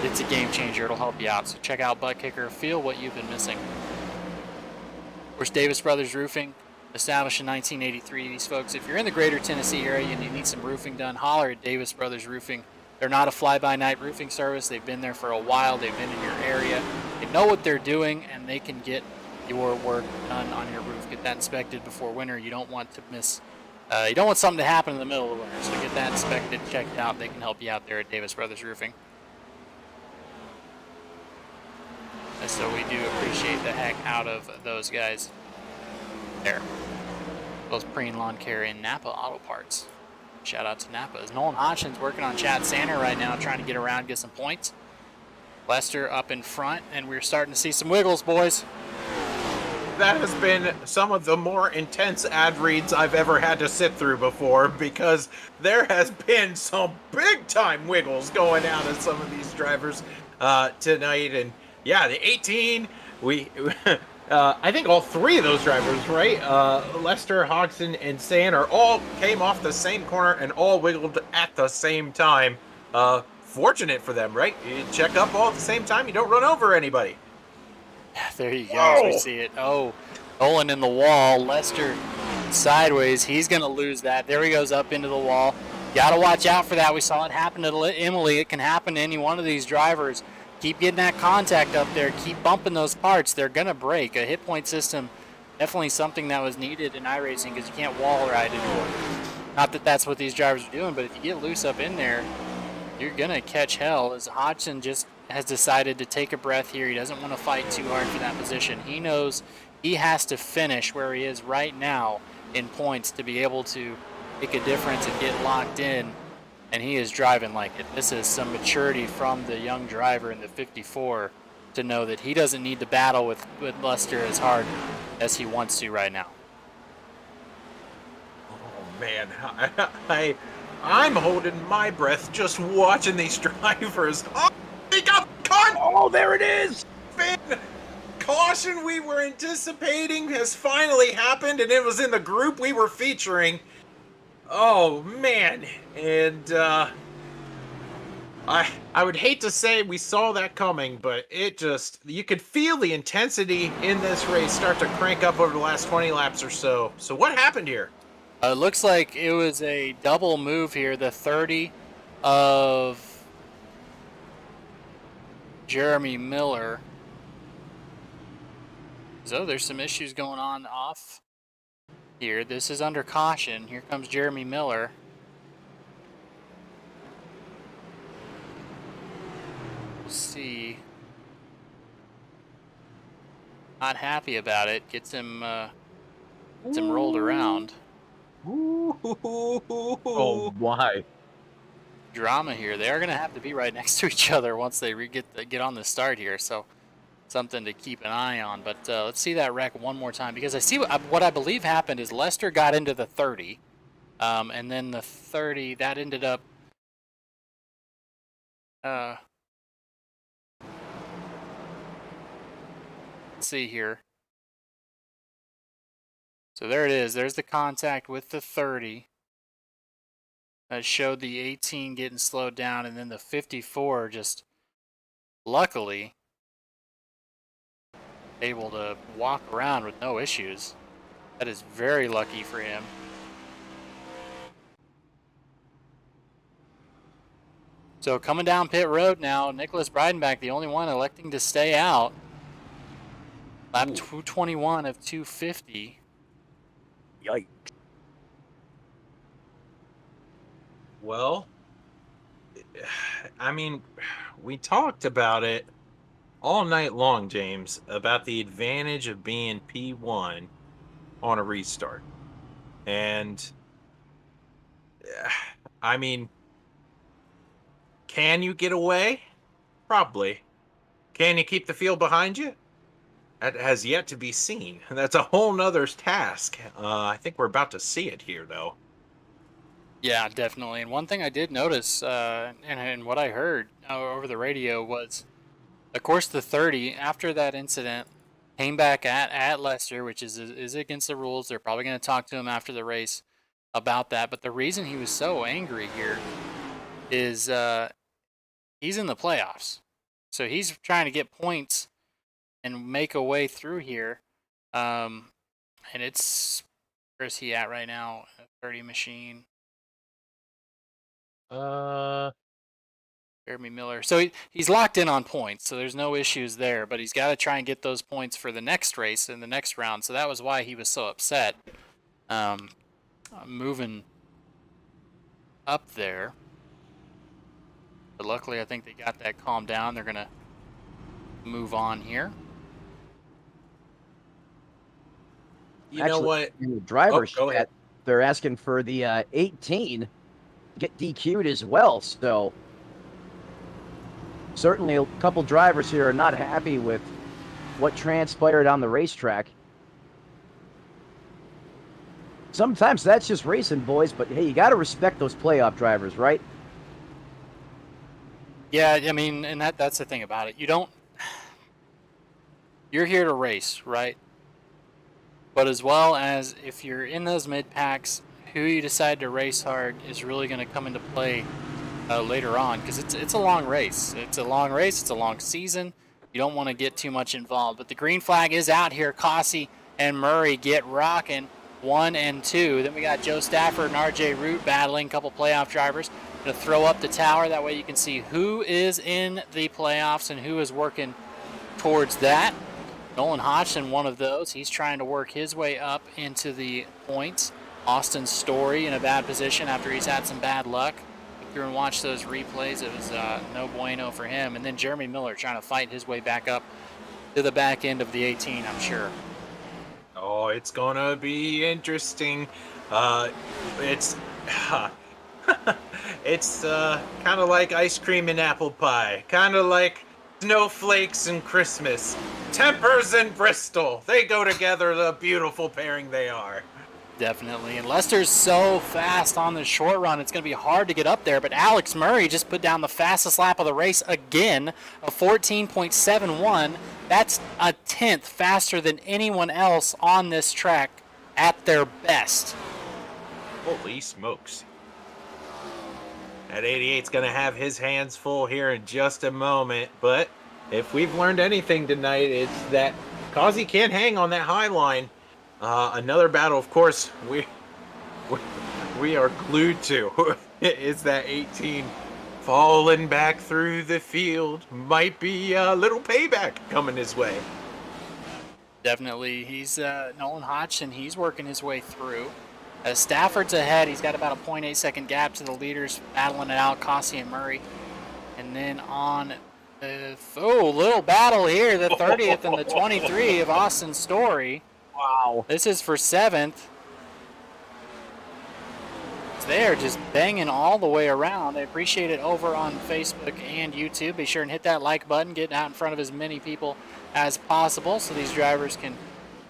it's a game changer. It'll help you out. So check out Buttkicker. Feel what you've been missing. Of course, Davis Brothers Roofing, established in 1983. These folks, if you're in the greater Tennessee area and you need some roofing done, holler at Davis Brothers Roofing. They're not a fly-by-night roofing service. They've been there for a while. They've been in your area. They know what they're doing, and they can get your work done on your roof. Get that inspected before winter. You don't want to miss. You don't want something to happen in the middle of winter. So get that inspected, checked out. They can help you out there at Davis Brothers Roofing. And so we do appreciate the heck out of those guys there. Those Preen Lawn Care in NAPA Autoparts. Shout out to NAPA. As Nolan Hodgson's working on Chad Sander right now, trying to get around, get some points. Lester up in front, and we're starting to see some wiggles, boys. That has been some of the more intense ad reads I've ever had to sit through before, because there has been some big time wiggles going out of some of these drivers tonight. And yeah, the 18, I think all three of those drivers, right? Lester, Hodgson, and Sander all came off the same corner and all wiggled at the same time. Fortunate for them, right? You check up all at the same time, you don't run over anybody. There you go. As we see it. Oh, Nolan in the wall. Lester sideways. He's going to lose that. There he goes up into the wall. Got to watch out for that. We saw it happen to Emily. It can happen to any one of these drivers. Keep getting that contact up there. Keep bumping those parts. They're going to break. A hit point system, definitely something that was needed in iRacing, because you can't wall ride anymore. Not that that's what these drivers are doing, but if you get loose up in there, you're going to catch hell. As Hodgson just has decided to take a breath here. He doesn't want to fight too hard for that position. He knows he has to finish where he is right now in points to be able to make a difference and get locked in, and he is driving like it. This is some maturity from the young driver in the 54 to know that he doesn't need to battle with Lester as hard as he wants to right now. Oh man, I'm holding my breath just watching these drivers. Oh, he got caught! Oh, there it is! Man, caution we were anticipating has finally happened, and it was in the group we were featuring. Oh man, and I would hate to say we saw that coming, but it just, you could feel the intensity in this race start to crank up over the last 20 laps or so. So what happened here? It looks like it was a double move here. The 30 of Jeremy Miller. So there's some issues going on off here. This is under caution. Here comes Jeremy Miller. Let's see. Not happy about it. Gets him rolled around. Oh, why? Drama here. They are going to have to be right next to each other once they get on the start here. So something to keep an eye on. But let's see that wreck one more time, because I see what I believe happened is Lester got into the 30, and then the 30 that ended up. Let's see here. So there it is. There's the contact with the 30. That showed the 18 getting slowed down, and then the 54 just luckily able to walk around with no issues. That is very lucky for him. So coming down pit road now, Nicholas Breidenbach, the only one electing to stay out. Lap 221 of 250. Yikes. Well, I mean, we talked about it all night long, James, about the advantage of being P1 on a restart. And, I mean, can you get away? Probably. Can you keep the field behind you? That has yet to be seen. That's a whole nother task. I think we're about to see it here, though. Yeah, definitely. And one thing I did notice, and what I heard over the radio was, of course, the 30, after that incident, came back at Lester, which is against the rules. They're probably going to talk to him after the race about that. But the reason he was so angry here is he's in the playoffs. So he's trying to get points and make a way through here. And it's, where's he at right now? 30 machine. Jeremy Miller. So he's locked in on points, so there's no issues there. But he's got to try and get those points for the next race in the next round. So that was why he was so upset. Moving up there. But luckily, I think they got that calmed down. They're going to move on here. You know what? In the driver's go ahead. chat, they're asking for the 18 get DQ'd as well. So certainly a couple drivers here are not happy with what transpired on the racetrack. Sometimes that's just racing, boys, but hey, you got to respect those playoff drivers, right? Yeah, I mean, and that's the thing about it. You're here to race, right? But as well as if you're in those mid-packs, who you decide to race hard is really going to come into play later on, because it's a long race. It's a long race. It's a long season. You don't want to get too much involved. But the green flag is out here. Cossey and Murray get rocking 1 and 2. Then we got Joe Stafford and RJ Root battling, a couple playoff drivers. Going to throw up the tower. That way you can see who is in the playoffs and who is working towards that. Nolan Hodgson, one of those. He's trying to work his way up into the points. Austin Story in a bad position after he's had some bad luck. Look through and watch those replays. It was no bueno for him. And then Jeremy Miller trying to fight his way back up to the back end of the 18, I'm sure. Oh, it's gonna be interesting. It's it's kind of like ice cream and apple pie, kind of like snowflakes and Christmas. Tempers and Bristol, they go together. The beautiful pairing they are. Definitely. And Lester's so fast on the short run, it's going to be hard to get up there. But Alex Murray just put down the fastest lap of the race again, a 14.71. That's a tenth faster than anyone else on this track at their best. Holy smokes. That 88's going to have his hands full here in just a moment. But if we've learned anything tonight, it's that Causey can't hang on that high line. Another battle, of course, we are glued to is that 18 falling back through the field. Might be a little payback coming his way. Definitely. He's Nolan Hodgson. He's working his way through. Stafford's ahead. He's got about a 0.8 second gap to the leaders, battling it out, Cossey and Murray. And then on the little battle here, the 30th and the 23 of Austin Story. Wow. This is for 7th. They're just banging all the way around. I appreciate it over on Facebook and YouTube. Be sure and hit that like button, get out in front of as many people as possible so these drivers can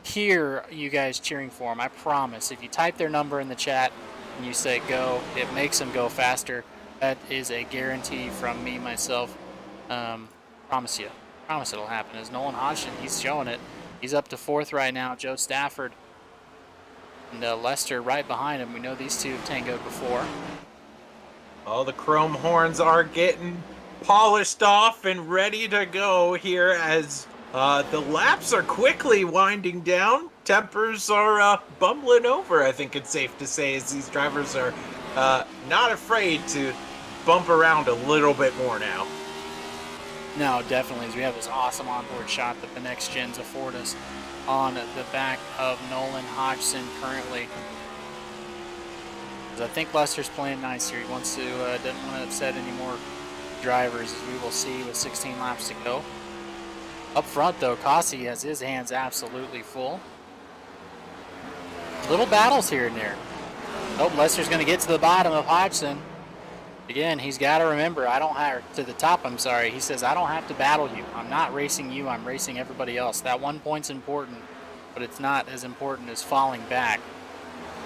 hear you guys cheering for them. I promise, if you type their number in the chat and you say go, it makes them go faster. That is a guarantee from me, myself. Promise you. Promise it'll happen. As Nolan Hodgson, he's showing it. He's up to 4th right now. Joe Stafford and Lester right behind him. We know these two have tangoed before. Oh, the chrome horns are getting polished off and ready to go here as the laps are quickly winding down. Tempers are bumbling over, I think it's safe to say, as these drivers are not afraid to bump around a little bit more now. No, definitely, as we have this awesome onboard shot that the next gens afford us on the back of Nolan Hodgson currently. I think Lester's playing nice here. He wants to, doesn't want to upset any more drivers, as we will see with 16 laps to go. Up front, though, Cossey has his hands absolutely full. Little battles here and there. Oh, Lester's going to get to the bottom of Hodgson. Again, he's got to remember, to the top, I'm sorry. He says, I don't have to battle you. I'm not racing you. I'm racing everybody else. That 1 point's important, but it's not as important as falling back.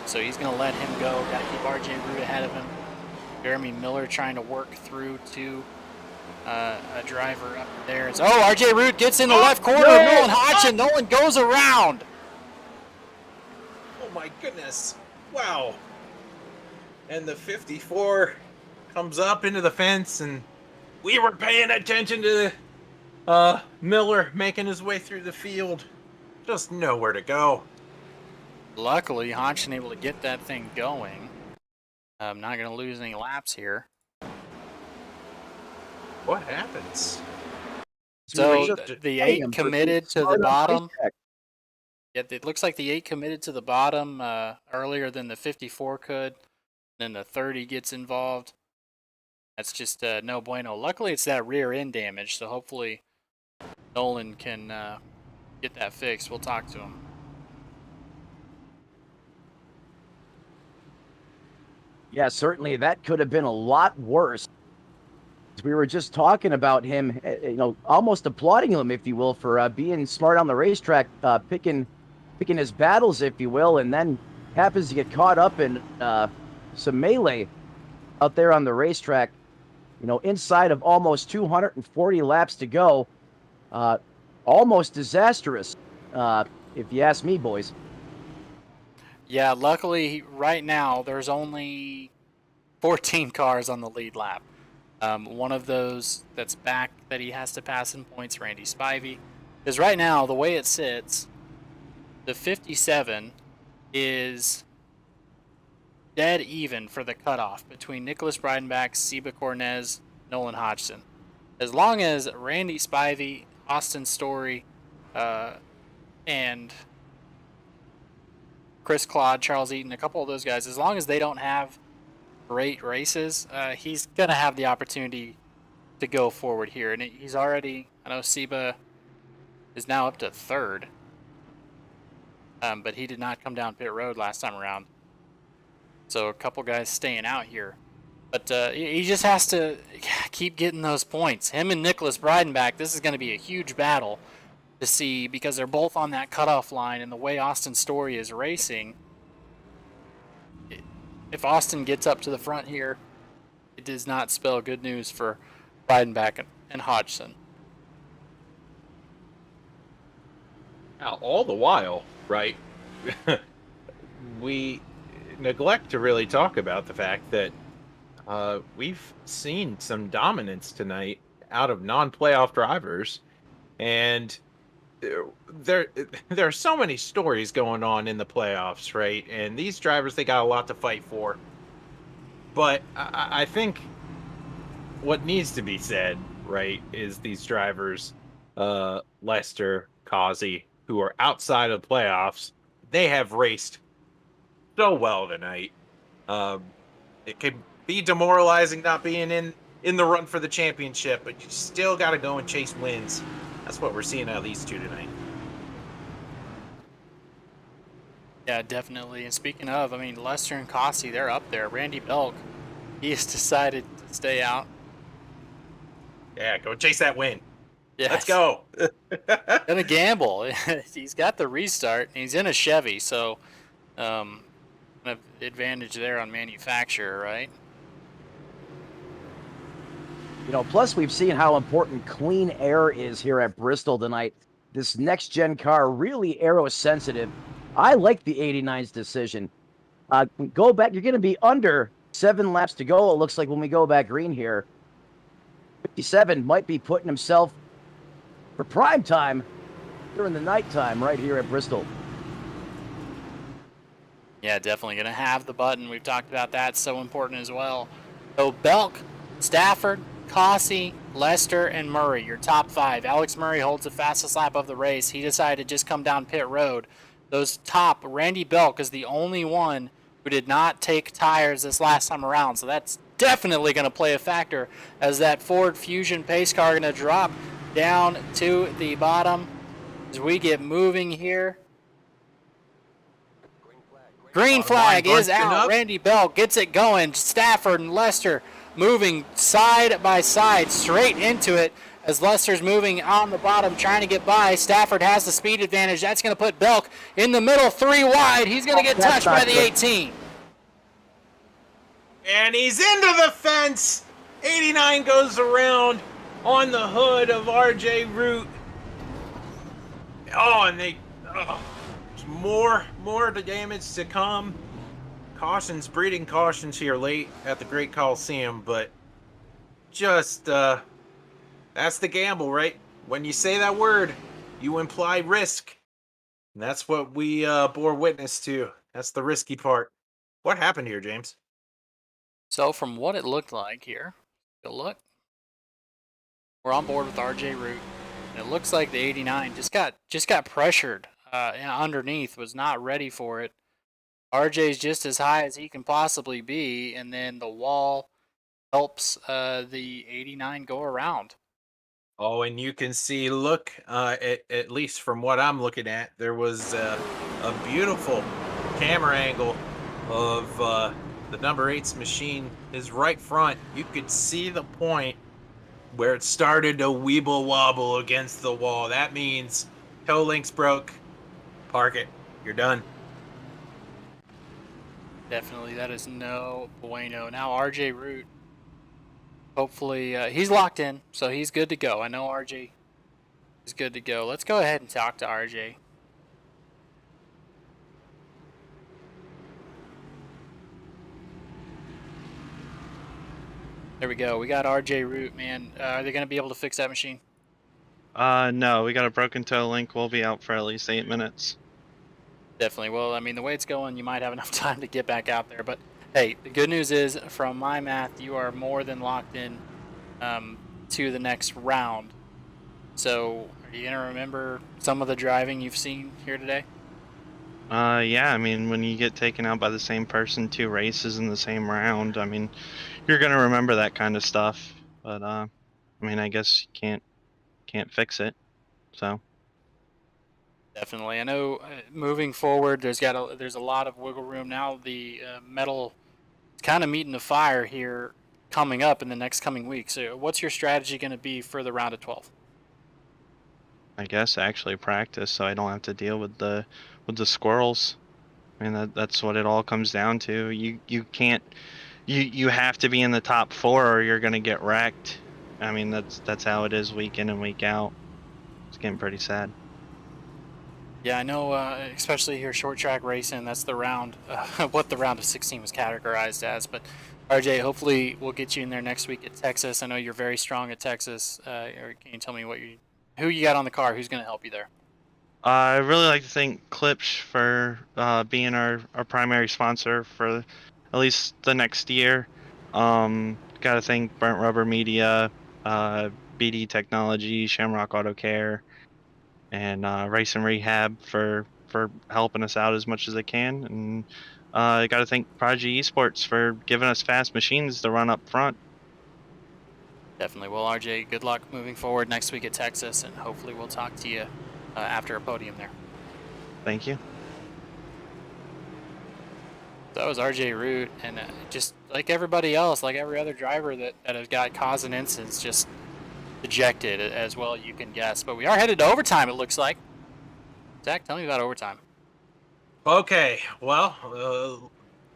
So he's going to let him go. Got to keep RJ Root ahead of him. Jeremy Miller trying to work through to a driver up there. Oh, RJ Root gets in the left corner of Nolan Hodgson. Nolan goes around. Oh my goodness. Wow. And the 54 comes up into the fence, and we were paying attention to Miller making his way through the field. Just nowhere to go. Luckily, Hodgson able to get that thing going. I'm not going to lose any laps here. What happens? So the 8 committed to the bottom. Yeah, it looks like the 8 committed to the bottom earlier than the 54 could. Then the 30 gets involved. That's just no bueno. Luckily, it's that rear end damage, so hopefully Nolan can get that fixed. We'll talk to him. Yeah, certainly that could have been a lot worse. We were just talking about him, almost applauding him, if you will, for being smart on the racetrack, picking his battles, if you will, and then happens to get caught up in some melee out there on the racetrack. Inside of almost 240 laps to go, almost disastrous, if you ask me, boys. Yeah, luckily right now there's only 14 cars on the lead lap. One of those that's back that he has to pass in points, Randy Spivey. Because right now, the way it sits, the 57 is dead even for the cutoff between Nicholas Breidenbach, Seba Cornez, Nolan Hodgson. As long as Randy Spivey, Austin Story, and Chris Claude, Charles Eaton, a couple of those guys, as long as they don't have great races, he's going to have the opportunity to go forward here. And he's already, I know Seba is now up to 3rd, but he did not come down pit road last time around. So a couple guys staying out here. But he just has to keep getting those points. Him and Nicholas Breidenbach, this is going to be a huge battle to see, because they're both on that cutoff line, and the way Austin Story is racing, if Austin gets up to the front here, it does not spell good news for Breidenbach and Hodgson. Now, all the while, right, we neglect to really talk about the fact that we've seen some dominance tonight out of non-playoff drivers, and there are so many stories going on in the playoffs, right? And these drivers, they got a lot to fight for. But I think what needs to be said, right, is these drivers, Lester, Causey, who are outside of the playoffs, they have raced so well tonight. It can be demoralizing not being in the run for the championship, but you still got to go and chase wins. That's what we're seeing out of these two tonight. Yeah, definitely. And speaking of, I mean, Lester and Causey, they're up there. Randy Belk, he has decided to stay out. Yeah, go chase that win. Yeah, let's go. Gonna gamble. He's got the restart, and he's in a Chevy, so an advantage there on manufacturer, right? Plus we've seen how important clean air is here at Bristol tonight. This next-gen car, really aero-sensitive. I like the 89's decision. Go back, you're going to be under 7 laps to go, it looks like, when we go back green here. 57 might be putting himself for prime time during the nighttime right here at Bristol. Yeah, definitely going to have the button. We've talked about that. So important as well. So Belk, Stafford, Causey, Lester, and Murray, your top 5. Alex Murray holds the fastest lap of the race. He decided to just come down pit road. Those top, Randy Belk is the only one who did not take tires this last time around. So that's definitely going to play a factor, as that Ford Fusion pace car going to drop down to the bottom as we get moving here. Green flag is out. Randy Belk gets it going. Stafford and Lester moving side by side straight into it as Lester's moving on the bottom trying to get by. Stafford has the speed advantage. That's going to put Belk in the middle, 3 wide. He's going to get touched by the 18. And he's into the fence. 89 goes around. on the hood of RJ Root. Oh, and they... Oh, there's more the damage to come. Cautions, breeding cautions here late at the Great Coliseum, but just, that's the gamble, right? When you say that word, you imply risk. And that's what we bore witness to. That's the risky part. What happened here, James? So from what it looked like here, good look. We're on board with RJ Root. And it looks like the 89 just got pressured underneath, was not ready for it. RJ's just as high as he can possibly be, and then the wall helps the 89 go around. Oh, and you can see, look, at least from what I'm looking at, there was a beautiful camera angle of the number 8's machine, his right front. You could see the point where it started to weeble wobble against the wall. That means toe links broke. Park it. You're done. Definitely, that is no bueno. Now RJ Root, hopefully, he's locked in, so he's good to go. I know RJ is good to go. Let's go ahead and talk to RJ. There we go. We got RJ Root, man. Are they going to be able to fix that machine? No, we got a broken toe link. We'll be out for at least 8 minutes. Definitely. Well, I mean, the way it's going, you might have enough time to get back out there. But, hey, the good news is, from my math, you are more than locked in to the next round. So, are you going to remember some of the driving you've seen here today? Yeah, I mean, when you get taken out by the same person 2 races in the same round, I mean, you're gonna remember that kind of stuff. But I mean, I guess you can't fix it. So Definitely. I know moving forward, there's a lot of wiggle room now. The metal is kind of meeting the fire here coming up in the next coming weeks. So, what's your strategy going to be for the round of 12? I guess actually practice, so I don't have to deal with the squirrels. I mean, that's what it all comes down to. You can't. You have to be in the top 4 or you're gonna get wrecked. I mean, that's how it is week in and week out. It's getting pretty sad. Yeah, I know, especially here short track racing, that's the round, what the round of 16 was categorized as. But RJ, hopefully we'll get you in there next week at Texas. I know you're very strong at Texas. Or can you tell me who you got on the car? Who's going to help you there? I really like to thank Klipsch for being our primary sponsor for at least the next year. Got to thank Burnt Rubber Media, BD Technology, Shamrock Auto Care, and Race and Rehab for helping us out as much as they can. And I got to thank Prodigy Esports for giving us fast machines to run up front. Definitely. Well, RJ, good luck moving forward next week at Texas, and hopefully we'll talk to you after a podium there. Thank you. That was RJ Root, and just like everybody else, like every other driver that has got causing incidents, just dejected as well you can guess. But we are headed to overtime, it looks like. Zach, tell me about overtime. Okay, well,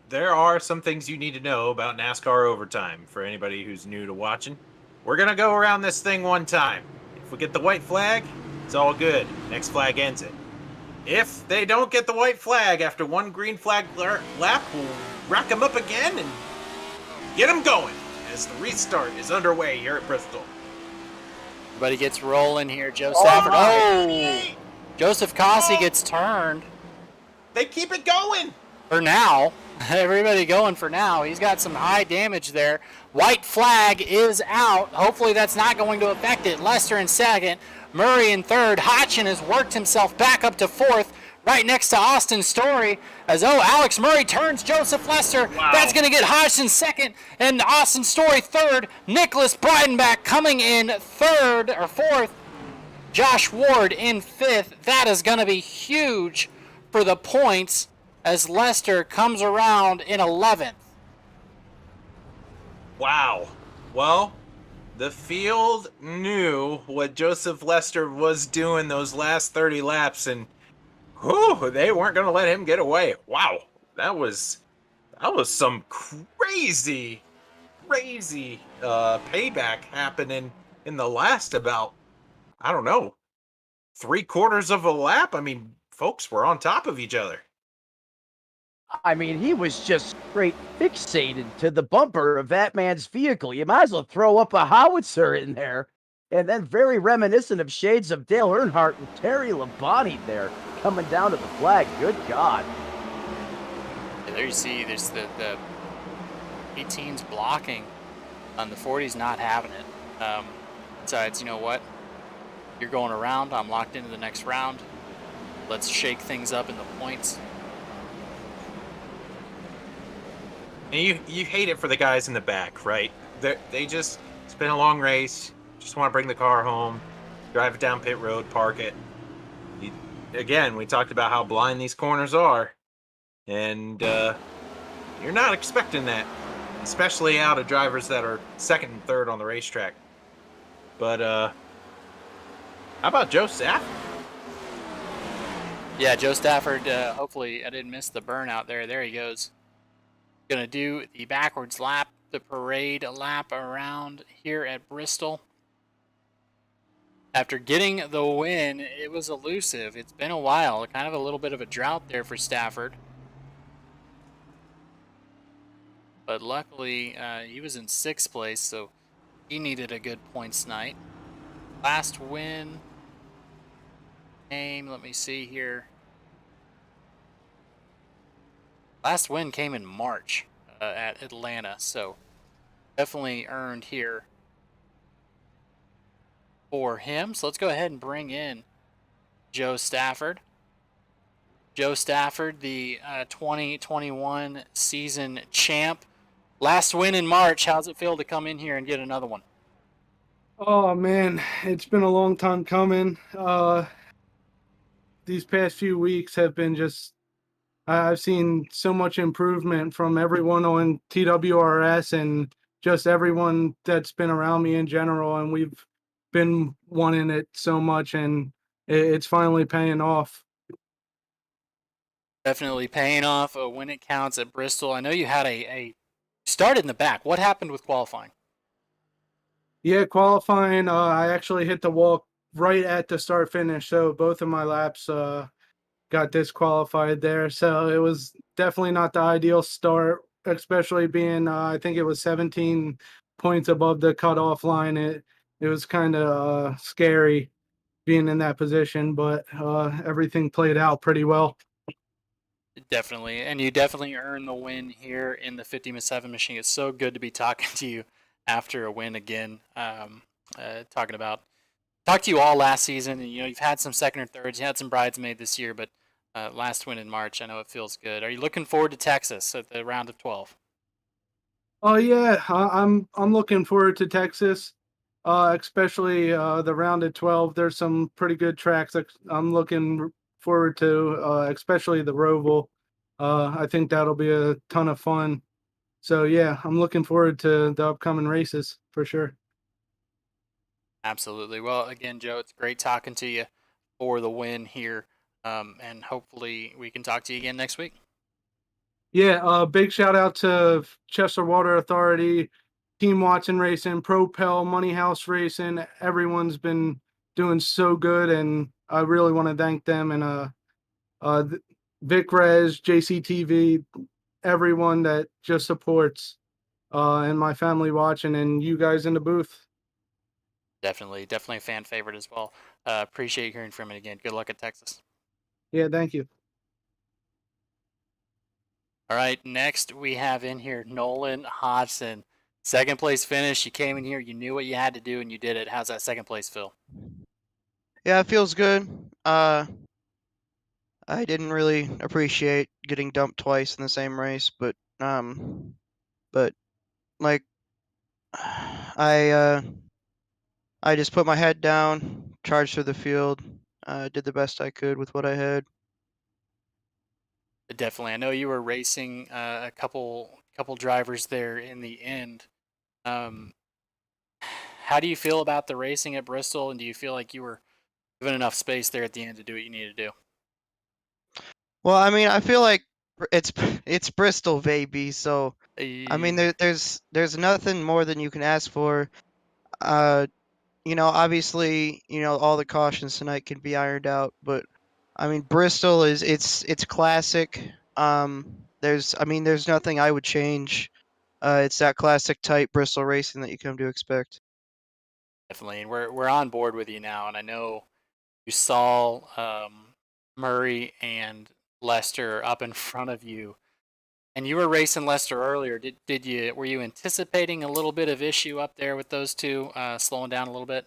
there are some things you need to know about NASCAR overtime for anybody who's new to watching. We're going to go around this thing one time. If we get the white flag, it's all good. Next flag ends it. If they don't get the white flag after one green flag lap, we'll rack them up again and get them going as the restart is underway here at Bristol. Everybody gets rolling here. Joe Stafford. Oh! Joseph Cossey gets turned. They keep it going. For now. Everybody going for now. He's got some high damage there. White flag is out. Hopefully that's not going to affect it. Lester in second. Murray in third. Hodgson has worked himself back up to fourth, right next to Austin Story. As Alex Murray turns Joseph Lester. Wow. That's going to get Hodgson second and Austin Story third. Nicholas Breidenbach coming in third or fourth. Josh Ward in fifth. That is going to be huge for the points as Lester comes around in 11th. Wow. Well, the field knew what Joseph Lester was doing those last 30 laps, and they weren't going to let him get away. Wow. That was some crazy payback happening in the last about, I don't know, 3/4 of a lap. I mean, folks were on top of each other. I mean, he was just straight fixated to the bumper of that man's vehicle. You might as well throw up a howitzer in there. And then very reminiscent of shades of Dale Earnhardt and Terry Labonte there coming down to the flag. Good God. And there you see there's the 18's blocking on the 40's not having it. Besides, you know what? You're going around. I'm locked into the next round. Let's shake things up in the points. And you hate it for the guys in the back, right? They just, it's been a long race, just want to bring the car home, drive it down pit road, park it. Again, we talked about how blind these corners are, and you're not expecting that, especially out of drivers that are second and third on the racetrack. But how about Joe Stafford? Yeah, Joe Stafford, hopefully I didn't miss the burnout there. There he goes. Gonna do the backwards lap, the parade lap around here at Bristol. After getting the win, it was elusive. It's been a while, kind of a little bit of a drought there for Stafford. But luckily, he was in 6th place, so he needed a good points night. Last win came, let me see here. Last win came in March at Atlanta, so definitely earned here for him. So let's go ahead and bring in Joe Stafford. Joe Stafford, the 2021 season champ. Last win in March. How's it feel to come in here and get another one? Oh man, it's been a long time coming. These past few weeks have been just, I've seen so much improvement from everyone on TWRS and just everyone that's been around me in general. And we've been wanting it so much, and it's finally paying off. Definitely paying off when it counts at Bristol. I know you had a started in the back. What happened with qualifying? Yeah, qualifying, I actually hit the wall right at the start finish. So both of my laps got disqualified there. So it was definitely not the ideal start, especially being, I think it was 17 points above the cutoff line. It was kind of scary being in that position, but everything played out pretty well. Definitely, and you definitely earned the win here in the 50-7 machine. It's so good to be talking to you after a win again. Talked to you all last season, and you know you've had some second or thirds, you had some bridesmaid this year, but last win in March, I know it feels good. Are you looking forward to Texas at the round of 12? Oh yeah, I'm looking forward to Texas, especially the round of 12. There's some pretty good tracks that I'm looking forward to, especially the Roval. I think that'll be a ton of fun. So yeah, I'm looking forward to the upcoming races for sure. Absolutely. Well, again, Joe, it's great talking to you for the win here, and hopefully we can talk to you again next week. Yeah, big shout out to Chester Water Authority, Team Watson Racing, Propel, Money House Racing. Everyone's been doing so good, and I really want to thank them, and Vic Rez, JCTV, everyone that just supports, and my family watching, and you guys in the booth. Definitely a fan favorite as well. Appreciate hearing from it again. Good luck at Texas. Yeah, thank you. All right, next we have in here Nolan Hodgson. Second place finish. You came in here, you knew what you had to do, and you did it. How's that second place feel? Yeah, it feels good. I didn't really appreciate getting dumped twice in the same race, but like I just put my head down, charged through the field, did the best I could with what I had. Definitely. I know you were racing a couple drivers there in the end. How do you feel about the racing at Bristol, and do you feel like you were given enough space there at the end to do what you needed to do? Well, I mean, I feel like it's Bristol, baby. So I mean, there's nothing more than you can ask for. obviously, all the cautions tonight can be ironed out, but I mean, Bristol it's classic. There's nothing I would change. It's that classic type Bristol racing that you come to expect. Definitely, and we're on board with you now. And I know you saw Murray and Lester up in front of you, and you were racing Lester earlier. Did you were you anticipating a little bit of issue up there with those two slowing down a little bit?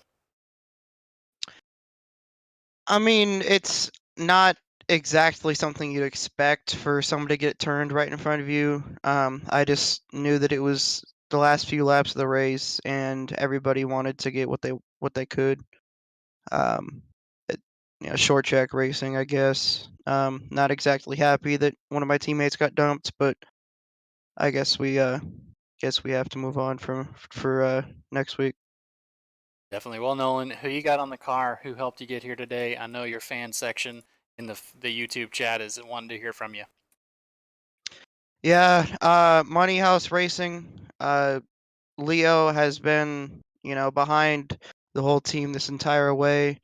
I mean, it's not exactly something you'd expect for someone to get turned right in front of you. I just knew that it was the last few laps of the race, and everybody wanted to get what they could. Um, it, short track racing, I guess. Not exactly happy that one of my teammates got dumped, but I guess we have to move on for next week. Definitely. Well, Nolan, who you got on the car? Who helped you get here today? I know your fan section in the YouTube chat is wanting to hear from you. Yeah, Money House Racing. Leo has been, behind the whole team this entire way,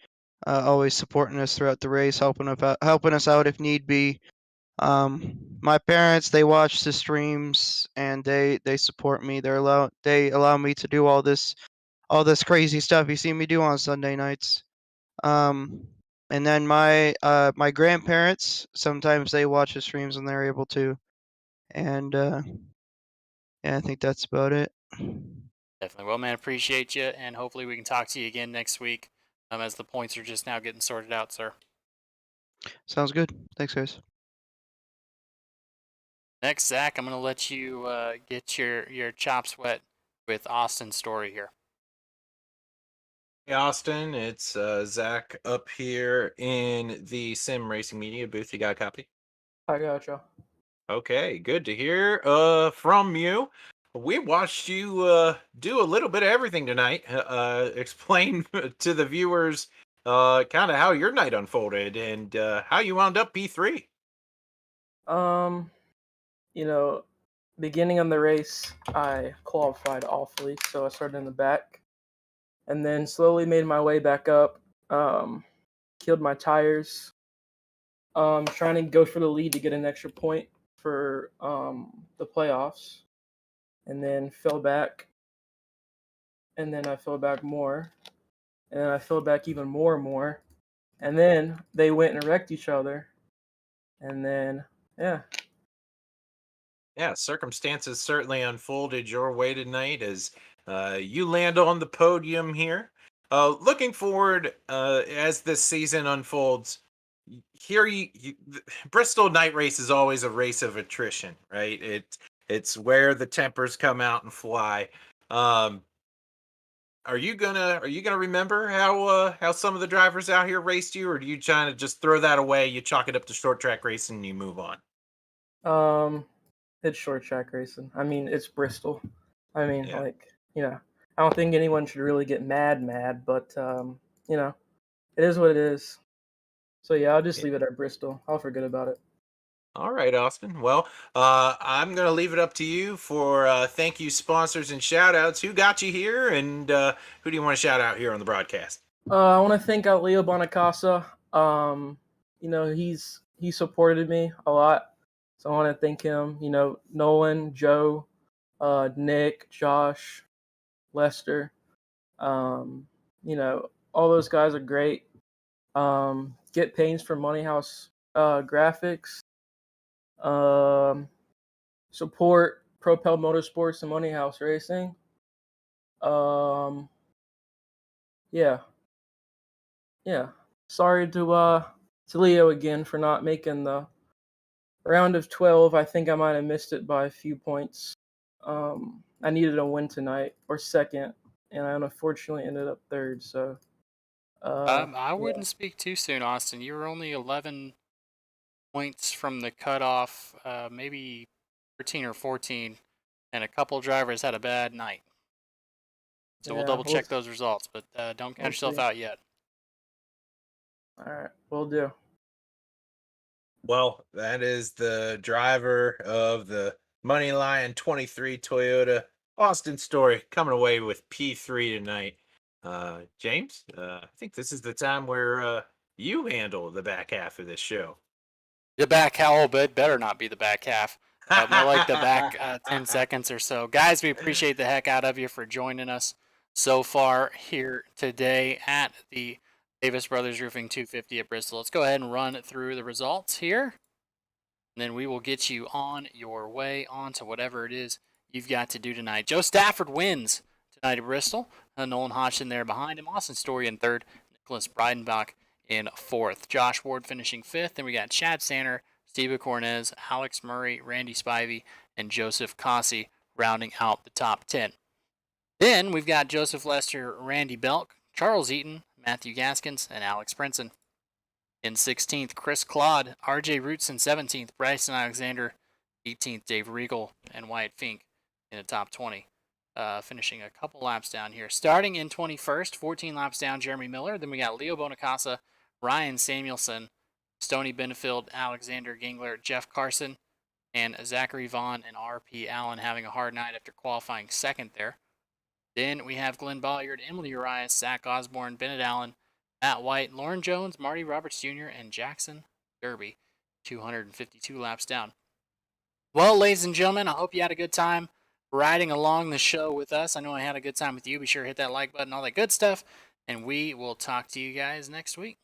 always supporting us throughout the race, helping us out if need be. My parents, they watch the streams and they support me. They allow me to do all this crazy stuff you see me do on Sunday nights. And then my grandparents, sometimes they watch the streams when they're able to. And yeah, I think that's about it. Definitely. Well, man, appreciate you, and hopefully we can talk to you again next week as the points are just now getting sorted out, sir. Sounds good. Thanks, guys. Next, Zach, I'm going to let you get your chops wet with Austin's story here. Hey, Austin, it's Zach up here in the Sim Racing Media booth. You got a copy? I gotcha. Okay, good to hear from you. We watched you do a little bit of everything tonight. Explain to the viewers kind of how your night unfolded and how you wound up P3. You know, beginning of the race, I qualified awfully, so I started in the back, and then slowly made my way back up. Killed my tires. Trying to go for the lead to get an extra point for the playoffs, and then fell back, and then I fell back more, and then I fell back even more, and then they went and wrecked each other, and then yeah. Yeah, circumstances certainly unfolded your way tonight as you land on the podium here. Looking forward as this season unfolds, Bristol Night Race is always a race of attrition, right? It's where the tempers come out and fly. Are you gonna remember how some of the drivers out here raced you, or do you try to just throw that away? You chalk it up to short track racing and you move on. It's short track racing. I mean, it's Bristol. I mean, Yeah. I don't think anyone should really get mad, but it is what it is. So yeah, I'll just leave it at Bristol. I'll forget about it. All right, Austin. Well, I'm going to leave it up to you for thank you, sponsors, and shout outs. Who got you here, and who do you want to shout out here on the broadcast? I want to thank Leo Bonacasa. He supported me a lot, so I want to thank him. Nolan, Joe, Nick, Josh, Lester. All those guys are great. Get Pains from Money House Graphics. Support Propel Motorsports and Money House Racing. Yeah. Sorry to Leo again for not making the round of 12. I think I might have missed it by a few points. I needed a win tonight, or second, and I unfortunately ended up third. So I wouldn't speak too soon, Austin. You were only 11 points from the cutoff, maybe 13 or 14, and a couple drivers had a bad night. So we'll double check those results, but don't count yourself out yet. All right, will do. Well, that is the driver of the Money Lion 23 Toyota Austin Story coming away with P3 tonight. James, I think this is the time where you handle the back half of this show. The back half, but better not be the back half. More like the back 10 seconds or so. Guys, we appreciate the heck out of you for joining us so far here today at the Davis Brothers Roofing 250 at Bristol. Let's go ahead and run through the results here. And then we will get you on your way on to whatever it is you've got to do tonight. Joe Stafford wins tonight at Bristol. Nolan Hodgson there behind him. Austin Story in third. Nicholas Breidenbach in fourth. Josh Ward finishing fifth. Then we got Chad Sanner, Steve Cornez, Alex Murray, Randy Spivey, and Joseph Cossey rounding out the top 10. Then we've got Joseph Lester, Randy Belk, Charles Eaton, Matthew Gaskins, and Alex Princeton. In 16th, Chris Claude, RJ Roots in 17th, Bryson Alexander, 18th, Dave Regal, and Wyatt Fink in the top 20. Finishing a couple laps down here. Starting in 21st, 14 laps down, Jeremy Miller. Then we got Leo Bonacasa, Ryan Samuelson, Stoney Benefield, Alexander Gingler, Jeff Carson, and Zachary Vaughn and R.P. Allen having a hard night after qualifying second there. Then we have Glenn Bolliard, Emily Urias, Zach Osborne, Bennett Allen, Matt White, Lauren Jones, Marty Roberts Jr., and Jackson Derby, 252 laps down. Well, ladies and gentlemen, I hope you had a good time riding along the show with us. I know I had a good time with you. Be sure to hit that like button, all that good stuff, and we will talk to you guys next week.